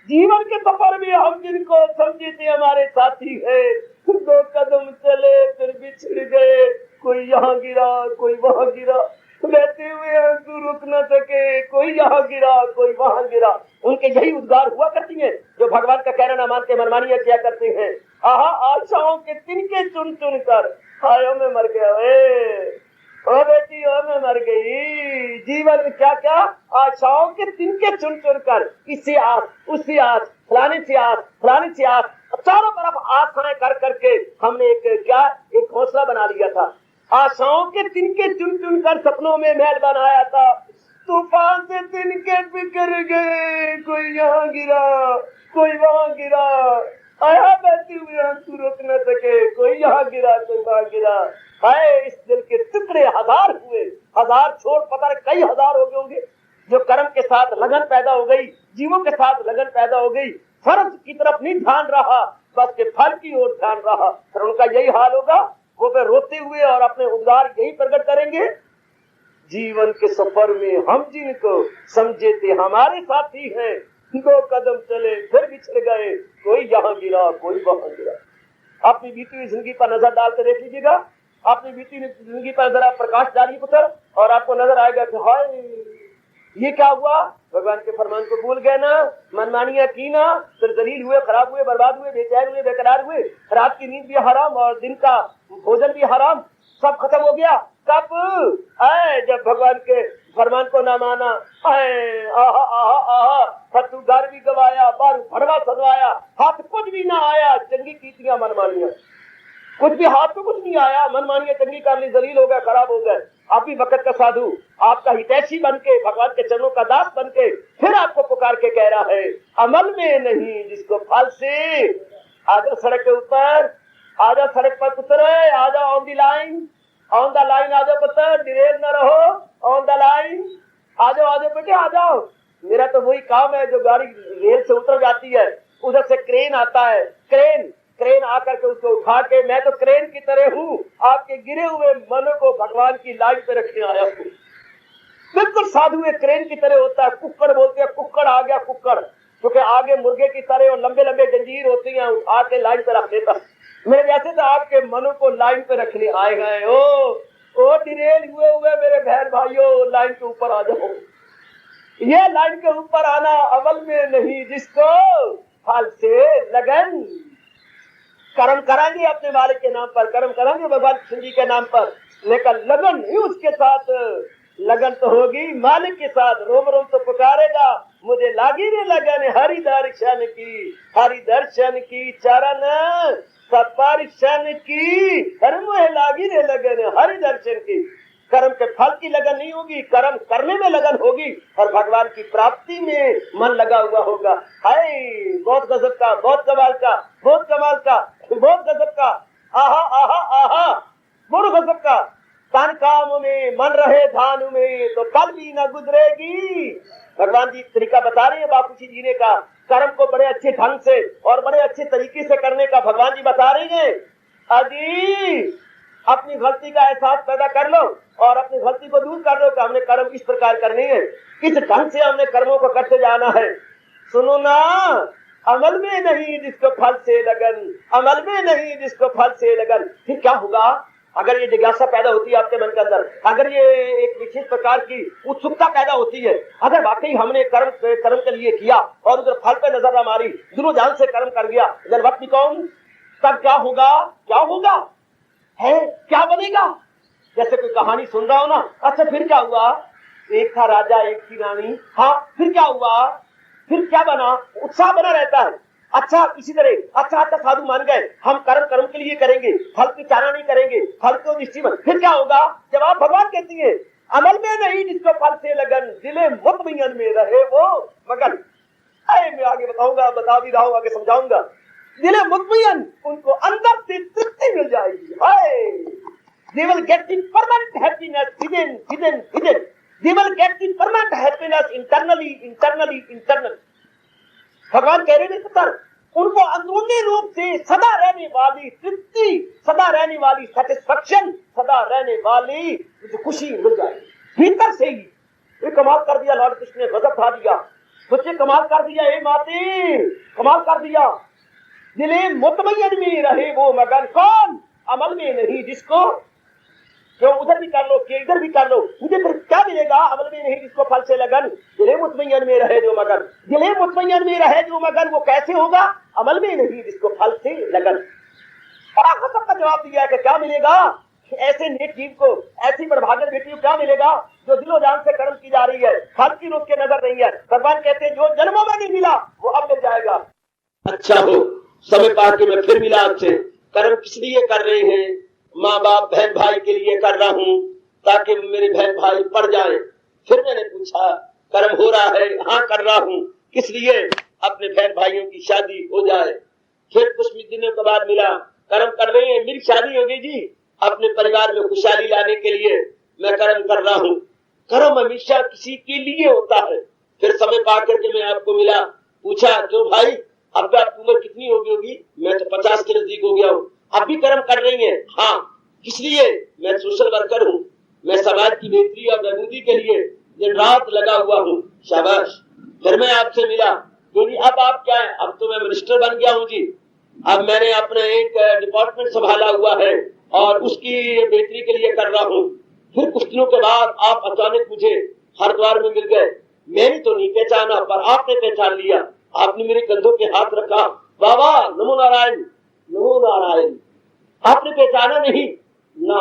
जीवन के सफर में हम जिनको समझे थे हमारे साथी हैं, दो कदम चले फिर बिछड़ गए, कोई यहाँ गिरा कोई वहां गिरा, बहते हुए आंसू रुक न सके, कोई यहाँ गिरा कोई वहां गिरा। उनके यही उद्गार हुआ करती हैं जो भगवान का कहना न मानते, मनमानियां किया करते हैं। आहा, आशाओं के तिनके चुन चुन कर, हाय मैं मर गया, ओ बेटी ओ मैं मर गई। जीवन में क्या क्या आशाओं के तिनके चुन चुन कर, इससे आस उससे आस, फलाने से आस फलाने से आस, चारों तरफ आशाएं कर करके हमने एक घोंसला बना लिया था। आशाओं के तिनके चुन चुन कर सपनों में महल बनाया था। तूफान से तिनके बिखर गए, कोई यहाँ गिरा कोई वहां गिरा, आया बहती हुई आंसू रोक न सके, कोई यहाँ गिरा कोई वहां गिरा। हाय, इस दिल के टुकड़े हजार हुए, हजार छोड़ पता कई हजार हो गए होंगे। जो कर्म के साथ लगन पैदा हो गई, जीवों के साथ लगन पैदा हो गई, फर्ज की तरफ नहीं ध्यान रहा, बस के फल की ओर ध्यान रहा, फिर उनका यही हाल होगा। वो पे रोते हुए और अपने उद्गार यही प्रकट करेंगे, जीवन के सफर में हम जिनको समझे थे हमारे साथी हैं, दो कदम चले फिर बिछड़ गए, कोई यहाँ गिरा कोई वहां गिरा। अपनी बीती हुई जिंदगी पर नजर डाल कर देख लीजिएगा, अपनी बीती हुई जिंदगी पर जरा प्रकाश डालिए पुत्र, और आपको नजर आएगा कि हाय ये क्या हुआ, भगवान के फरमान को भूल गए ना, मनमानियां की ना, फिर जलील हुए, खराब हुए, बर्बाद हुए, बेचैन हुए, बेकरार हुए, रात की नींद भी हराम और दिन का भोजन भी हराम, सब खत्म हो गया। कब? जब भगवान के फरमान को ना माना। फतू घर भी गवाया, बारू भड़वा सजवाया, हाथ कुछ भी ना आया, चंगी कीतियां मनमानियां, कुछ भी हाथ में कुछ नहीं आया, मनमानियां चंगी कर ली, जलील हो गए, खराब हो गए। आप भी वक्त का साधु, आपका हितैषी बन के, भगवान के चरणों का दास बन के, फिर आपको पुकार के कह रहा है, अमल में नहीं जिसको फल से। आजा सड़क के ऊपर, आजा सड़क पर पुत्र, आजा on the line, on the line आ जाओ पुत्र, डिरेल न रहो, ऑन द लाइन आ जाओ बेटे आ जाओ। मेरा तो वही काम है, जो गाड़ी रेल से उतर जाती है, उधर से क्रेन आता है, क्रेन आकर के उसको उठा के, मैं तो क्रेन की तरह हूँ, आपके गिरे हुए मन को भगवान की लाइन पे रखने आया हूँ। बिल्कुल साधु एक क्रेन की तरह होता है। कुक्कड़ बोलते हैं, कुक्कड़ आ गया कुक्कड़, क्योंकि आगे मुर्गे की तरह और लंबे लंबे जंजीर होती हैं, उठा के लाइन पे रख देता। मेरे जैसे तो आपके मनों को लाइन पे रखने आए गए। ओ डिरेल हुए मेरे बहन भाइयों, लाइन के ऊपर आ जाओ। ये लाइन के ऊपर आना अमल में नहीं जिसको फल से लगन। कर्म करेंगे अपने मालिक के नाम पर, कर्म करेंगे भगवान कृष्ण जी के नाम पर, लेकिन लगन नहीं उसके साथ। लगन तो होगी मालिक के साथ, रोम रोम तो पुकारेगा, मुझे लागी रे लगन हरि दर्शन की, हरि दर्शन की चरण सपरशन की कर्म है लागी रे लगन हरि दर्शन की। कर्म के फल की लगन नहीं होगी, कर्म करने में लगन होगी और भगवान की प्राप्ति में मन लगा हुआ होगा। हाय बहुत गजब का, बहुत कमाल का, बहुत कमाल का, बहुत गजब का, आहा आहा आहा, बहुत गजब का। तन काम में मन रहे ध्यान में तो कल भी न गुजरेगी। भगवान जी तरीका बता रहे हैं बापू जी जीने का, कर्म को बड़े अच्छे ढंग से और बड़े अच्छे तरीके से करने का भगवान जी बता रही हैं। अजी अपनी गलती का एहसास पैदा कर लो और अपनी गलती को दूर कर लो कि हमने कर्म इस प्रकार करने हैं, किस ढंग से हमने कर्मों को करते जाना है। सुनो ना, अमल में नहीं जिसको फल से लगन, अमल में नहीं जिसको फल से लगन। फिर क्या होगा अगर ये जिज्ञासा पैदा होती है आपके मन के अंदर, अगर ये एक विशेष प्रकार की उत्सुकता पैदा होती है, अगर वाकई हमने कर्म के लिए किया और उधर फल पे नजर न मारी, दिलो जान से कर्म कर गया, इधर वक्त निकाऊं, तब क्या होगा? क्या होगा है, क्या बनेगा? जैसे कोई कहानी सुन रहा हो ना, अच्छा फिर क्या हुआ? एक था राजा, एक थी रानी, हाँ फिर क्या हुआ? फिर क्या बना? उत्साह बना रहता है। अच्छा इसी तरह अच्छा साधु मान गए, हम कर्म के लिए करेंगे, फल की चारा नहीं करेंगे, फल को निश्चित। फिर क्या होगा? जवाब भगवान कहती है, अमल में नहीं जिसको फल से लगन, दिले मुतमईन में रहे वो मगन। मैं आगे बताऊंगा, बता भी रहा हूं, आगे समझाऊंगा। दिले मुतमईन, उनको अंदर से तृप्ति मिल जाएगी। They will get in permanent happiness within. They will get in permanent happiness internally. भगवान कह रहे हैं पुत्र, उनको अंदरूनी रूप से सदा रहने वाली तृप्ति, सदा रहने वाली सेटिस्फैक्शन, सदा रहने वाली खुशी मिल जाएगी भीतर से ही। ये कमाल कर दिया लॉर्ड कृष्ण ने, गजब खा दिया बच्चे, कमाल कर दिया। हे माते, कमाल कर दिया। दिले मुतमईन में रहे वो मगन, कौन? अमल में नहीं जिसको, क्यों उधर भी कर लो कि इधर भी कर लो, मुझे फिर क्या मिलेगा? अमल में नहीं जिसको फल से लगन, दिले मुतमईन में रहे जो मगन, दिले मुतमईन में रहे जो मगन। वो कैसे होगा? अमल में नहीं जिसको फल से लगन। बड़ा खतम का जवाब दिया है कि क्या मिलेगा ऐसे नेक जीव को, ऐसी बड़भागन बेटी को क्या मिलेगा जो दिलो जान से कर्म की जा रही है, फल की रुक के नजर नहीं है। भगवान कहते हैं जो जन्मों में नहीं मिला वो अब मिल जाएगा। अच्छा हो, समय पा के मैं फिर मिला आपसे। कर्म किस लिए कर रहे हैं? माँ बाप बहन भाई के लिए कर रहा हूँ ताकि मेरे बहन भाई पढ़ जाए। फिर मैंने पूछा कर्म हो रहा है? हाँ कर रहा हूँ। किस लिए? अपने बहन भाइयों की शादी हो जाए। फिर कुछ दिनों के बाद मिला कर्म कर रहे हैं, मेरी शादी होगी जी, अपने परिवार में खुशहाली लाने के लिए मैं कर्म कर रहा हूँ। कर्म हमेशा किसी के लिए होता है। फिर समय पा करके मैं आपको मिला, पूछा क्यों भाई अब आपकी उम्र कितनी होगी? मैं तो 50 के नजदीक हो गया हूँ। आप भी कर्म कर रही हैं? हाँ। किस लिए? मैं सोशल वर्कर हूँ, मैं समाज की बेहतरी और बहबूदी के लिए दिन रात लगा हुआ हूँ। शाबाश। फिर मैं आपसे मिला, क्योंकि अब आप क्या है? अब तो मैं मिनिस्टर बन गया हूँ जी। अब मैंने अपना एक डिपार्टमेंट संभाला हुआ है और उसकी बेहतरी के लिए कर रहा हूँ। फिर कुछ दिनों के बाद आप अचानक मुझे हरिद्वार में मिल गए। मैंने तो नहीं पहचाना पर आपने पहचान लिया। आपने मेरे कंधों पे हाथ रखा, बाबा नमो नारायण, नमो नारायण। आपने पहचाना नहीं ना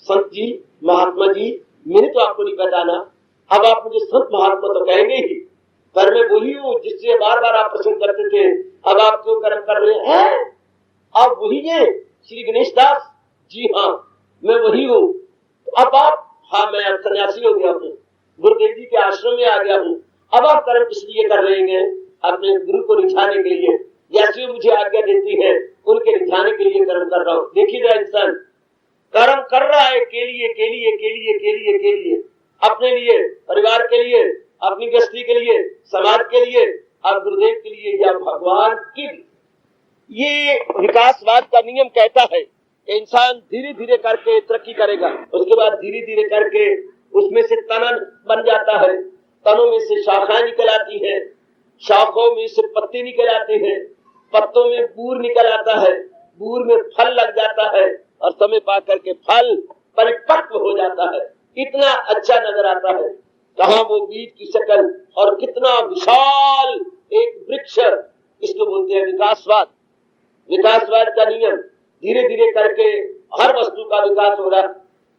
संत जी, महात्मा जी, मैंने तो आपको नहीं पहचाना। अब आप मुझे संत महात्मा तो कहेंगे ही, पर मैं वही हूँ जिससे बार बार आप प्रसन्न करते थे। अब आप क्यों कर्म कर रहे हैं? आप वही है श्री गणेश दास जी? हाँ मैं वही हूँ। तो अब आप, हाँ मैं अब सन्यासी हो गया हूँ, गुरुदेव जी के आश्रम में आ गया हूँ। अब आप कर्म किस लिए कर रहे हैं? अपने गुरु को रिझाने के लिए, जैसे मुझे आज्ञा देती है उनके रिझाने के लिए कर्म कर रहा हूँ। देखिएगा इंसान कर्म कर रहा है के लिए, अपने लिए, परिवार के लिए, अपनी गृहस्थी के लिए, समाज के लिए, अब गुरुदेव के लिए या भगवान के लिए। ये विकासवाद का नियम कहता है कि इंसान धीरे धीरे करके तरक्की करेगा, उसके बाद धीरे धीरे करके उसमें से तना बन जाता है, तनों में से शाखाएं निकल आती है, शाखों में से पत्ते निकल आते हैं, पत्तों में बूर निकल आता है, बूर में फल लग जाता है और समय पा करके फल परिपक्व हो जाता है। इतना अच्छा नजर आता है। कहाँ वो बीज की शक्ल और कितना विशाल एक वृक्ष, इसको बोलते हैं विकासवाद। विकासवाद का नियम धीरे धीरे करके हर वस्तु का विकास हो रहा।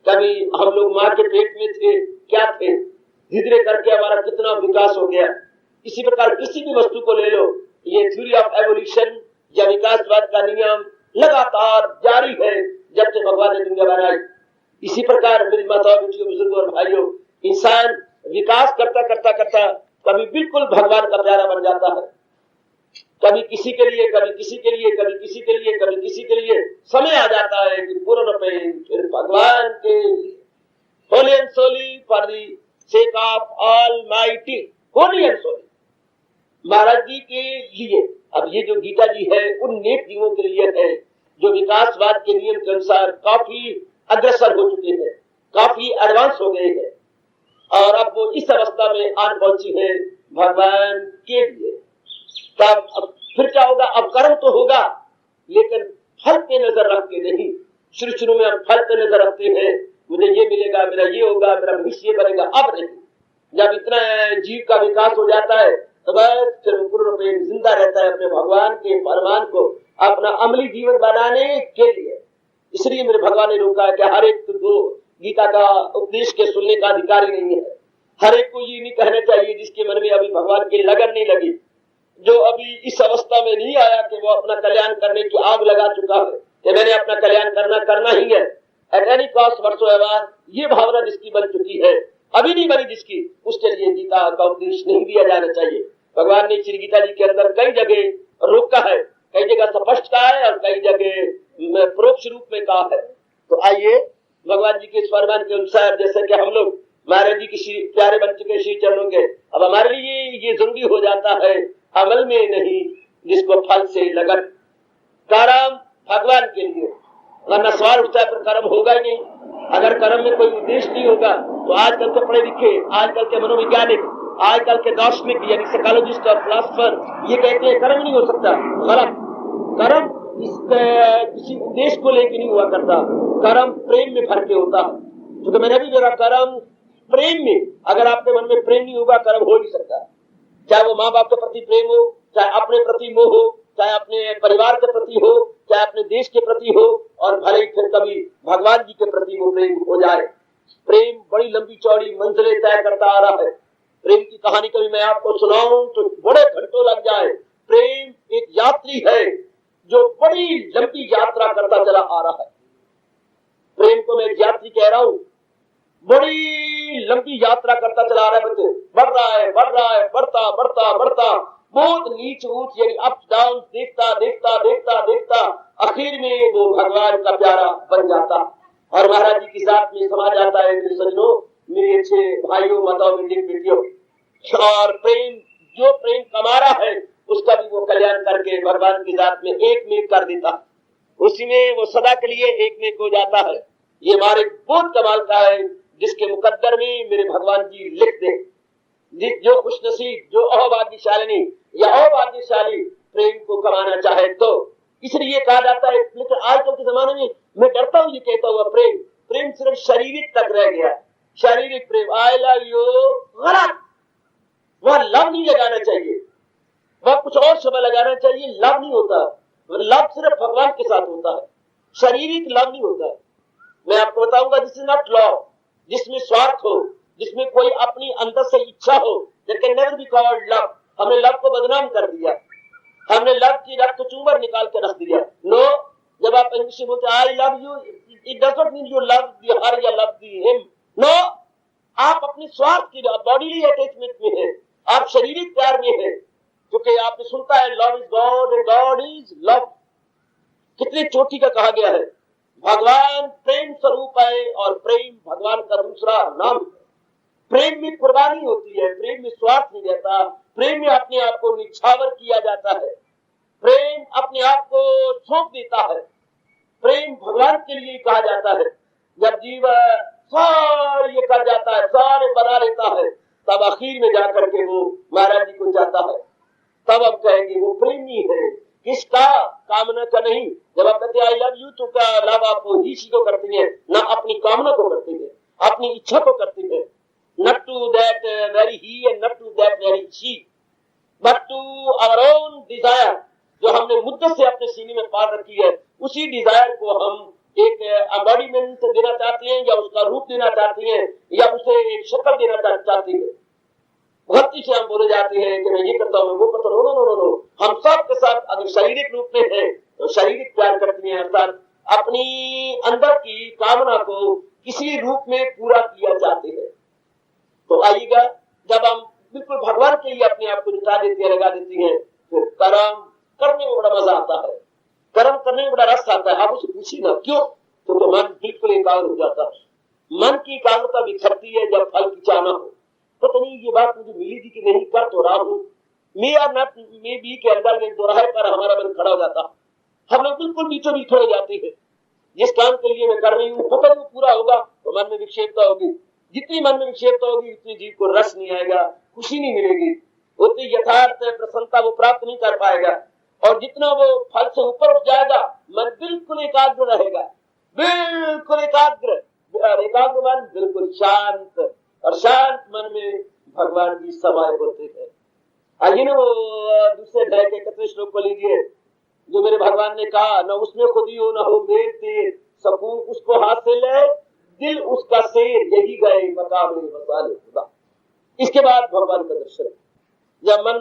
कभी हम लोग माँ के पेट में थे, क्या थे, धीरे धीरे करके हमारा कितना विकास हो गया। इसी प्रकार किसी भी वस्तु को ले लो, ये थ्योरी ऑफ एवोल्यूशन या विकासवाद का नियम लगातार जारी है जब से भगवान ने दुनिया बनाई। इसी प्रकार मेरी माताओं, बेटियों, बुजुर्गों और भाइयों, इंसान विकास करता करता करता कभी बिल्कुल भगवान का प्यारा बन जाता है। कभी किसी के लिए, कभी किसी के लिए, कभी किसी के लिए, कभी किसी के लिए। समय आ जाता है कि पूर्ण फिर भगवान के लिए। Holy and solely for the sake of almighty, holy and solely Maharaj ji के लिए। अब ये जो गीता जी है उन नेक जीवों के लिए है जो विकासवाद के नियम के अनुसार काफी अग्रसर हो चुके हैं, काफी एडवांस हो गए हैं और अब वो इस अवस्था में आन पहुंची है भगवान के लिए। तब अब फिर क्या होगा? अब कर्म तो होगा लेकिन फल पे नजर रख के नहीं। शुरू में हम फल पे नजर रखते हैं, मुझे ये मिलेगा, मेरा ये होगा, मेरा भविष्य ये बनेगा। अब नहीं, जब इतना जीव का विकास हो जाता है तो बस फिर पूर्ण रूप में जिंदा रहता है अपने भगवान के फरमान को अपना अमली जीवन बनाने के लिए। इसलिए मेरे भगवान ने रोका है कि हर एक को गीता का उपदेश के सुनने का अधिकार ही नहीं है। हर एक को ये नहीं कहना चाहिए जिसके मन में अभी भगवान की लगन नहीं लगी, जो अभी इस अवस्था में नहीं आया कि वो अपना कल्याण करने की आग लगा चुका है कि मैंने अपना कल्याण करना ही है एट एनी कॉस्ट व्हाटसोएवर। ये भावना जिसकी बन चुकी है, अभी नहीं बनी जिसकी, उसके लिए गीता का उपदेश नहीं दिया जाना चाहिए। भगवान ने श्री गीता जी के अंदर कई जगह रोका है, कई जगह स्पष्ट कहा है और कई जगह परोक्ष रूप में कहा है। तो आइए भगवान जी के फरमान के अनुसार, जैसे कि हम लोग महाराज जी के प्यारे बन चुके श्री चरणों के, अब हमारे लिए ये जरूरी हो जाता है अमल में नहीं जिसको फल से लगन। कर्म भगवान के लिए, वरना सवाल उठता है पर कर्म होगा ही नहीं। अगर कर्म में कोई उद्देश्य नहीं होगा तो आजकल के पढ़े लिखे, आजकल के मनोवैज्ञानिक, आजकल के दार्शनिक यानी साइकोलॉजिस्ट और फिलोसोफर ये कहते हैं कर्म नहीं हो सकता। गलत। कर्म किसी उद्देश्य को लेकर नहीं हुआ करता, कर्म प्रेम में भर के होता है। क्योंकि मैंने भी मेरा कर्म प्रेम में, अगर आपके मन में प्रेम नहीं होगा कर्म हो नहीं सकता। चाहे वो माँ बाप के प्रति प्रेम हो, चाहे अपने प्रति मोह हो, चाहे अपने परिवार के प्रति हो, चाहे अपने देश के प्रति हो, और भले ही फिर कभी भगवान जी के प्रति वो प्रेम हो जाए। प्रेम बड़ी लंबी चौड़ी मंजिलें तय करता आ रहा है। प्रेम की कहानी कभी मैं आपको सुनाऊं तो बड़े घंटों लग जाए। प्रेम एक यात्री है जो बड़ी लंबी यात्रा करता चला आ रहा है। प्रेम को मैं एक यात्री कह रहा हूं, बड़ी लंबी यात्रा करता चला रहा है। बच्चे बढ़ रहा है, बढ़ रहा है, बढ़ता बढ़ता बढ़ता बहुत नीच ऊंच यानी अप डाउन देखता देखता देखता देखता आखिर में वो भगवान का प्यारा बन जाता और महाराज जी की जात में समा जाता है। मेरे सज्जनों, मेरे अच्छे भाइयों, माताओं, मेरी बेटियों, और प्रेम जो प्रेम कमा रहा है उसका भी वो कल्याण करके भगवान की जात में एक में कर देता, उसी में वो सदा के लिए एक में हो जाता है। ये हमारे बहुत कमाल का है जिसके मुकद्दर में मेरे भगवान जी लिख दे। जो खुशनसीब, जो अभाग्यशालिनी या अभाग्यशाली प्रेम को कमाना चाहे तो इसलिए कहा जाता है। लेकिन आजकल के जमाने में मैं डरता हूँ ये कहता हुआ प्रेम सिर्फ शारीरिक तक रह गया। शारीरिक प्रेम, आई लव यू, गलत। वह लव नहीं लगाना चाहिए, वह कुछ और शब्द लगाना चाहिए। लव नहीं होता, लव सिर्फ भगवान के साथ होता है, शारीरिक लव नहीं होता है। मैं आपको बताऊंगा, दिस इज नॉट लव, जिसमें स्वार्थ हो, जिसमें कोई अपनी अंदर से इच्छा हो, that can never be called love. हमने लव को बदनाम कर दिया, हमने लव की रक्त चूमर निकाल कर रख दिया। नो, जब आप इंग्लिश में बोलते I love you, it does not mean you love हर या लव हिम। नो, आप अपने स्वार्थ की बॉडीली अटैचमेंट में है, आप शारीरिक प्यार में है। क्योंकि आपने सुनता है love is God and God is love. कितनी चोटी का कहा गया है। भगवान प्रेम स्वरूप है और प्रेम भगवान का दूसरा नाम है। प्रेम में कुर्बानी होती है, प्रेम में स्वार्थ नहीं रहता, प्रेम में अपने आप को निछावर किया जाता है, प्रेम अपने आप को सौंप देता है। प्रेम भगवान के लिए कहा जाता है। जब जीव सारे ये कर जाता है, सारे बना लेता है, तब आखिर में जाकर के वो महाराज जी को चाहता है। तब हम कहेंगे वो प्रेमी है। किसका? कामना का नहीं। जब आप कहते आई लव यू तो क्या लव आप ही को करती है, ना अपनी कामना को करती है, अपनी इच्छा को करती है। Not to that very he and not to that very she, but to our own desire, जो हमने मुद्दत से अपने सीने में पार रखी है, उसी डिजायर को हम एक एम्बॉडीमेंट देना चाहते हैं या उसका रूप देना चाहते हैं या उसे एक शक्ल देना चाहते हैं। भक्ति से हम बोले जाते हैं कि मैं ये करता हूँ, वो करता हूँ। नो नो नो नो, हम सब के साथ अगर शारीरिक रूप में है तो शारीरिक प्यार करती हैं अर्थात अपनी अंदर की कामना को किसी रूप में पूरा किया चाहते हैं। तो आइएगा, जब हम बिल्कुल भगवान के लिए अपने आप को जुटा देती है, लगा देती है, फिर कर्म करने में बड़ा मजा आता है, कर्म करने में बड़ा रस आता है। आप उसे पूछिए ना क्यों, तो मन बिल्कुल एकाग्र हो जाता है। मन की एकाग्रता बिखरती है जब फल की चाहना हो। पता नहीं ये बात मुझे मिली थी कि नहीं, कर तो रहा हूँ मैं या नट में बी के अंदर में दोराहे पर हमारा मन खड़ा हो जाता, हम लोग बिल्कुल बीचों बीच हो जाते हैं। जिस काम के लिए मैं कर रही हूँ पता नहीं पूरा होगा तो मन में विक्षेपता होगी, जितनी मन में विक्षेपता होगी उतनी जीव को रस नहीं आएगा, खुशी नहीं मिलेगी, उतनी यथार्थ प्रसन्नता वो प्राप्त नहीं कर पाएगा। और जितना वो फल से ऊपर उठ जाएगा मन बिल्कुल एकाग्र रहेगा, बिल्कुल एकाग्र, एकाग्र मन बिल्कुल शांत, और शांत मन में भगवान की समाय होते हैं। आइए ना वो दूसरे अध्याय के 31 श्लोक को लीजिए, जो मेरे भगवान ने कहा, न उसमें खुदी हो न हो मेर तेर, सकून उसको हाथ से ले दिल उसका शेर, यही गए मकाम मसाले खुदा। इसके बाद भगवान का दर्शन, जब मन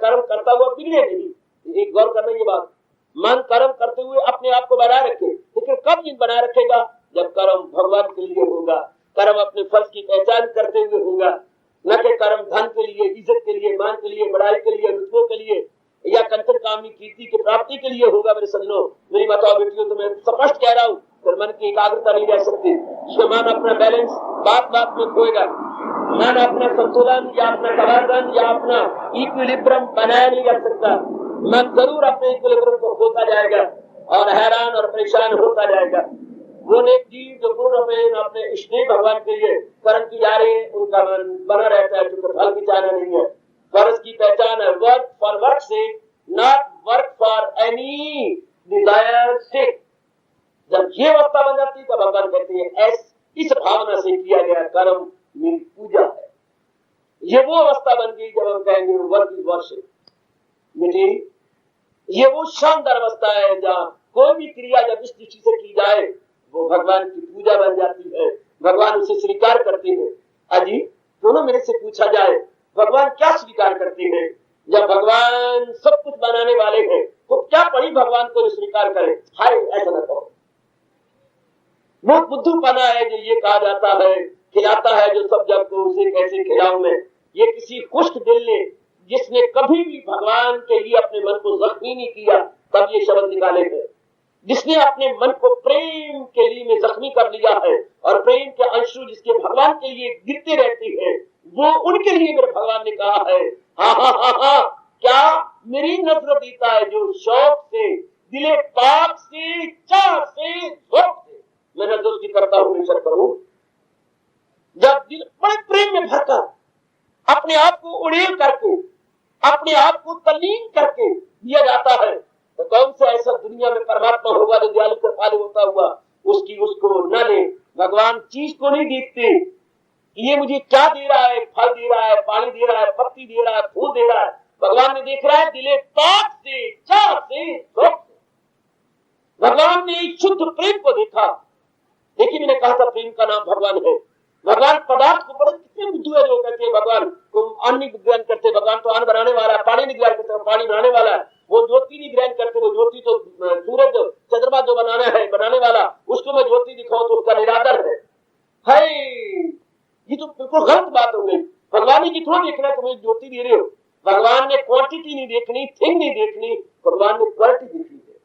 कर्म करता हुआ बिगड़े नहीं, एक गौर करना ये बात, मन कर्म करते हुए अपने आप को बनाए रखे, लेकिन कब ये बनाए रखेगा, जब कर्म भगवान के लिए होगा, कर्म अपने फर्ज की पहचान करते हुए होगा, न कि कर्म धन के लिए, इज्जत के लिए, मान के लिए, बड़ाई के लिए, रुतबों के लिए या कंचन कामनी कीर्ति की प्राप्ति के लिए होगा। मेरे सज्जनों, मेरी माताओं बेटियों, तो मैं स्पष्ट कह रहा हूँ, फिर मन की एकाग्रता नहीं रह सकती, मन अपना बैलेंस बात बात में खोएगा, मन अपना संतुलन या अपना तवाज़ुन या अपना इक्विलिब्रियम बनाए नहीं रख सकता, मन जरूर अपने इक्विलिब्रियम को खोता जाएगा और हैरान और परेशान होता जाएगा। वो नेक जीव जो पूर्ण में अपने स्नेह भगवान के लिए कर्म की जा रहे हैं, उनका मन बना रहता है, क्योंकि फल की चाहना नहीं है, फर्ज की पहचान है, वर्क फॉर वर्क से, not work for any desire से। जब ये अवस्था बन जाती है तो भगवान कहते हैं इस भावना से किया गया कर्म मेरी पूजा है। ये वो अवस्था बन गई जब हम कहेंगे वर्क इज वर्शिप। ये वो शानदार अवस्था है जहाँ कोई भी क्रिया जब इस दृष्टि से की जाए वो भगवान की पूजा बन जाती है, भगवान उसे स्वीकार करते हैं। अजी दोनों मेरे से पूछा जाए भगवान क्या स्वीकार करते हैं, जब भगवान सब कुछ बनाने वाले हैं तो क्या पड़ी भगवान को स्वीकार करें। हाय ऐसा न कहो, बहुत बुद्धूपना है जो ये कहा जाता है खिलाता है जो सब जग को उसे कैसे खिलाऊं मैं। ये किसी खुश्क दिल ने जिसने कभी भी भगवान के लिए अपने मन को जख्मी नहीं किया तब ये शब्द निकाले थे। जिसने अपने मन को प्रेम के लिए में जख्मी कर लिया है और प्रेम के अंशु जिसके भगवान के लिए गिरते रहते हैं, वो उनके लिए मेरे भगवान ने कहा है हा क्या मेरी नजर देता है जो शौक से दिले पाप से चाह से शौक से मैं दोस्ती करता हूँ निश्चय करूं। जब दिल बड़े प्रेम में भरकर अपने आप को उड़ेल करके अपने आप को तल्लीन करके दिया जाता है तो कौन सा ऐसा दुनिया में परमात्मा होगा जो दयालु कृपालु होता हुआ उसको न ले। भगवान चीज को नहीं देखते ये मुझे क्या दे रहा है, फल दे रहा है, पानी दे रहा है, पत्ती दे रहा है, फूल दे रहा है। भगवान ने देख रहा है दिले पाप से चाह से शौक से। भगवान ने शुद्ध प्रेम को देखा। देखिए मैंने कहा था प्रेम का नाम भगवान है। भगवान पदार्थ को बड़े कितने बुद्धू है जो कहते हैं भगवान को अन्न ग्रहण करते, भगवान तो अन्न बनाने वाला है, पानी नहीं ग्रहण करते पानी बनाने वाला है, वो ज्योति नहीं ग्रहण करते, वो ज्योति तो सूरज चंद्रमा जो बनाना है बनाने वाला उसको मैं ज्योति दिखाऊं तो उसका निरादर है। ये तो बिल्कुल गलत बात हो गई। भगवान ने थोड़ा देखना है तुम्हें ज्योति दे रहे हो। भगवान ने क्वांटिटी नहीं देखनी, थिंग नहीं देखनी, भगवान ने क्वालिटी देखनी है।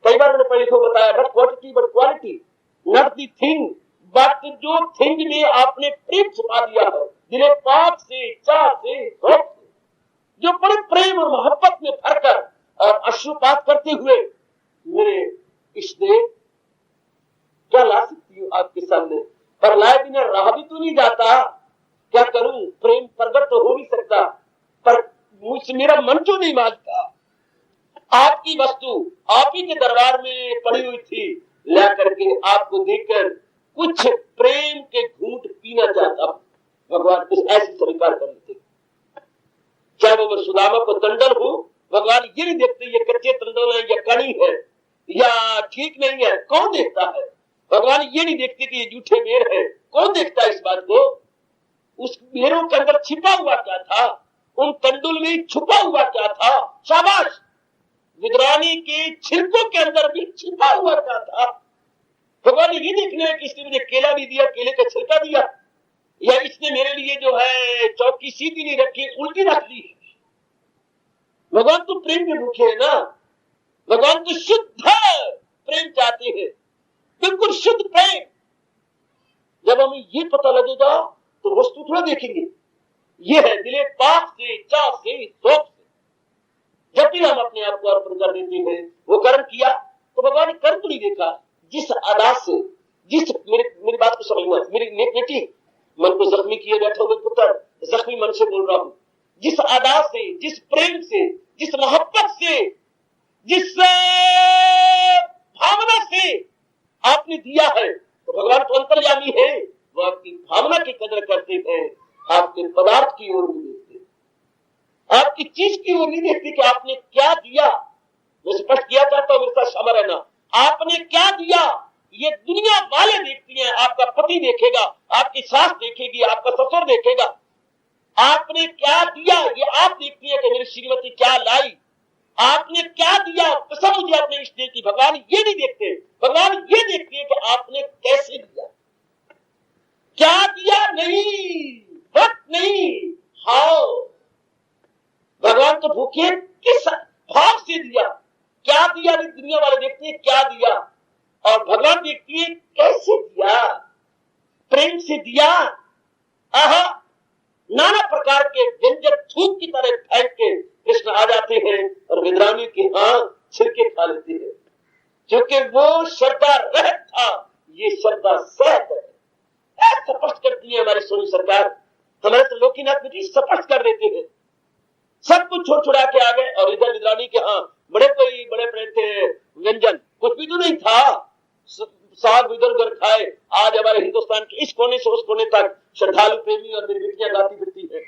कई बार मैंने पहले को बताया not quantity but quality, not the thing but जो थिंग में आपने प्रेम छुपा दिया है दिले पाप से चाह से शौक से, जो बड़े प्रेम और मोहब्बत में भरकर और अश्रुपात करते हुए मेरे इष्टदेव क्या ला सकती हूँ आपके सामने, पर लाए बिना रहा भी तो नहीं जाता। क्या करूं, प्रेम प्रकट तो हो नहीं सकता, पर मुझसे मेरा मन क्यों नहीं मानता। आपकी वस्तु आप ही के दरबार में पड़ी हुई थी, ला करके आपको देखकर कुछ प्रेम के घूंट पीना चाहता। भगवान कुछ ऐसे स्वीकार कर लेते, चाहे वो सुदामा को तंडल हो, भगवान ये नहीं देखते ये कच्चे तंडल है या कड़ी है या ठीक नहीं है, कौन देखता है। भगवान ये नहीं देखते कि ये झूठे बेर है, कौन देखता है इस बात को। उस बेरों के अंदर छिपा हुआ क्या था, उन तंडुल में छुपा हुआ क्या था। शाबाश, विद्रानी के छिलकों के अंदर भी छिपा हुआ क्या था। भगवान ने ये देखना है कि इसने मुझे केला नहीं दिया, केले का छिलका दिया, या इसने मेरे लिए जो है चौकी सीधी नहीं रखी, उल्टी रख दी। भगवान तो प्रेम में भूखे है ना, भगवान तो शुद्ध प्रेम चाहते हैं, बिल्कुल शुद्ध प्रेम। जब हमें ये पता लगेगा तो वस्तु थोड़ा देखेंगे, ये है दिले पाप से, चाह से, शौक से। जब भी हम अपने आप को अर्पण कर देते हैं, वो कर्म किया तो भगवान ने कर्म तो नहीं देखा, जिस अदा से, जिस मेरी बात को समझना, मेरी बेटी मन को जख्मी किए बैठे हुए पुत्र, जख्मी मन से बोल रहा हूं, जिस अदा से, जिस प्रेम से, जिस मोहब्बत से, जिस भावना से आपने दिया है, तो भगवान तो अंतर्यामी है, वो आपकी भावना की कदर करते हैं, आपके पदार्थ की ओर नहीं देखते, आपकी चीज की ओर नहीं देखते कि आपने क्या दिया। मैं स्पष्ट किया चाहता हूं, मेरे साथ क्षमा रहना, आपने क्या दिया ये दुनिया वाले देखती हैं। आपका पति देखेगा, आपकी सास देखेगी, आपका ससुर देखेगा, आपने क्या दिया ये आप देखती है कि मेरी श्रीमती क्या लाई, आपने क्या दिया कसम मुझे अपने इष्ट की। भगवान ये नहीं देखते, भगवान ये देखते हैं कि आपने कैसे दिया, क्या दिया, नहीं वक्त नहीं, हाउ। भगवान तो भूखे किस भाव से दिया, क्या दिया नहीं दुनिया वाले देखते हैं क्या दिया, और भगवान देखती है कैसे दिया, प्रेम से दिया। आहा, नाना प्रकार के व्यंजन थूक की तरह फेंक के कृष्ण आ जाते हैं और विद्रानी के हाथ छिलके खा लेते हैं, क्योंकि वो श्रद्धा रहत था, ये श्रद्धा सहत है। स्पष्ट करती है हमारी सोनी सरकार, हमारे तो लोकीनाथ जी स्पष्ट कर देते हैं। सब कुछ छोड़ छुड़ा के आ गए और इधर विद्रानी के हाँ बड़े थे व्यंजन, कुछ भी तो नहीं था, साग इधर उधर खाए। आज हमारे हिंदुस्तान के इस कोने से उस कोने तक श्रद्धालु प्रेमी और मेरी बेटियां गाती फिरती है,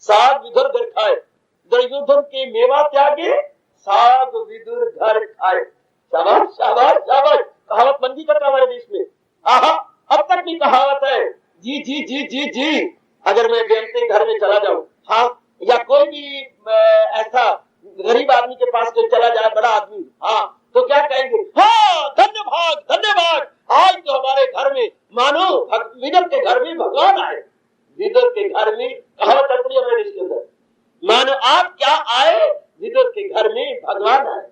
साग विदुर घर खाए, दुर्योधन के मेवा त्यागे, साग विदुर घर खाए। शाबाश शाबाश शाबाश, कहावत बन गई करता हमारे देश में। आहा, अब तक भी कहावत है, जी जी जी जी जी। अगर मैं बेनते घर में चला जाऊं, हाँ, या कोई भी ऐसा गरीब आदमी के पास कोई चला जाए, बड़ा आदमी, हाँ, तो क्या कहेंगे, हाँ धन्य भाग धन्य भाग, आज तो हमारे घर में मानो विदुर के घर में भगवान आए। विदुर के घर में कहावत चलती है हमारे देश के अंदर, मानो आप क्या आए, विदुर के घर में भगवान आए।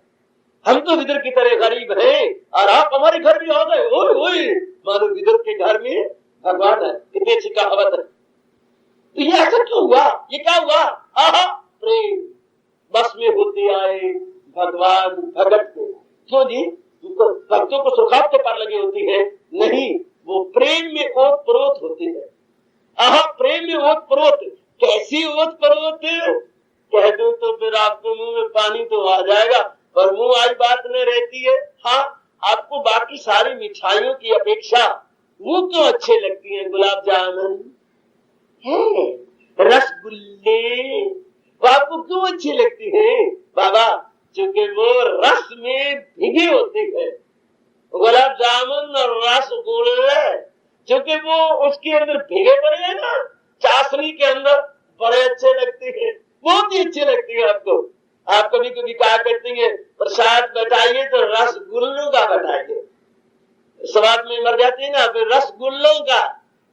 हम तो विदुर की तरह गरीब हैं और आप हमारे घर में आ गए, ओए ओए, मानो विदुर के घर में भगवान है। कितनी अच्छी कहावत है। तो ये ऐसा क्यों हुआ, ये क्या हुआ? आहा, प्रेम बस में होते आए भगवान भगत को। क्यों जी? भक्तों को सुखाव के पार लगे होती है, नहीं, वो प्रेम में ओत प्रोत होते हैं। आहा, प्रेम में ओत प्रोत, कैसी ओत प्रोत, कह दो तो फिर आपको मुंह में पानी तो आ जाएगा, पर मुंह आई बात न रहती है। हाँ, आपको बाकी सारी मिठाइयों की अपेक्षा वो क्यों अच्छे लगती हैं? गुलाब जामुन है, रसगुल्ले, वो आपको क्यों अच्छी लगती है बाबा? क्योंकि वो रस में भिगे होते हैं। गुलाब जामुन और रसगुल्ले, क्योंकि वो उसके अंदर भिगे पड़े हैं ना, चाशनी के अंदर, बड़े अच्छे लगते हैं, बहुत ही अच्छे लगते हैं आपको। आप कभी कभी कहा करते हैं प्रसाद बताइए तो रसगुल्लों का बताइए, स्वाद में मर जाते हैं ना, फिर रसगुल्लों का।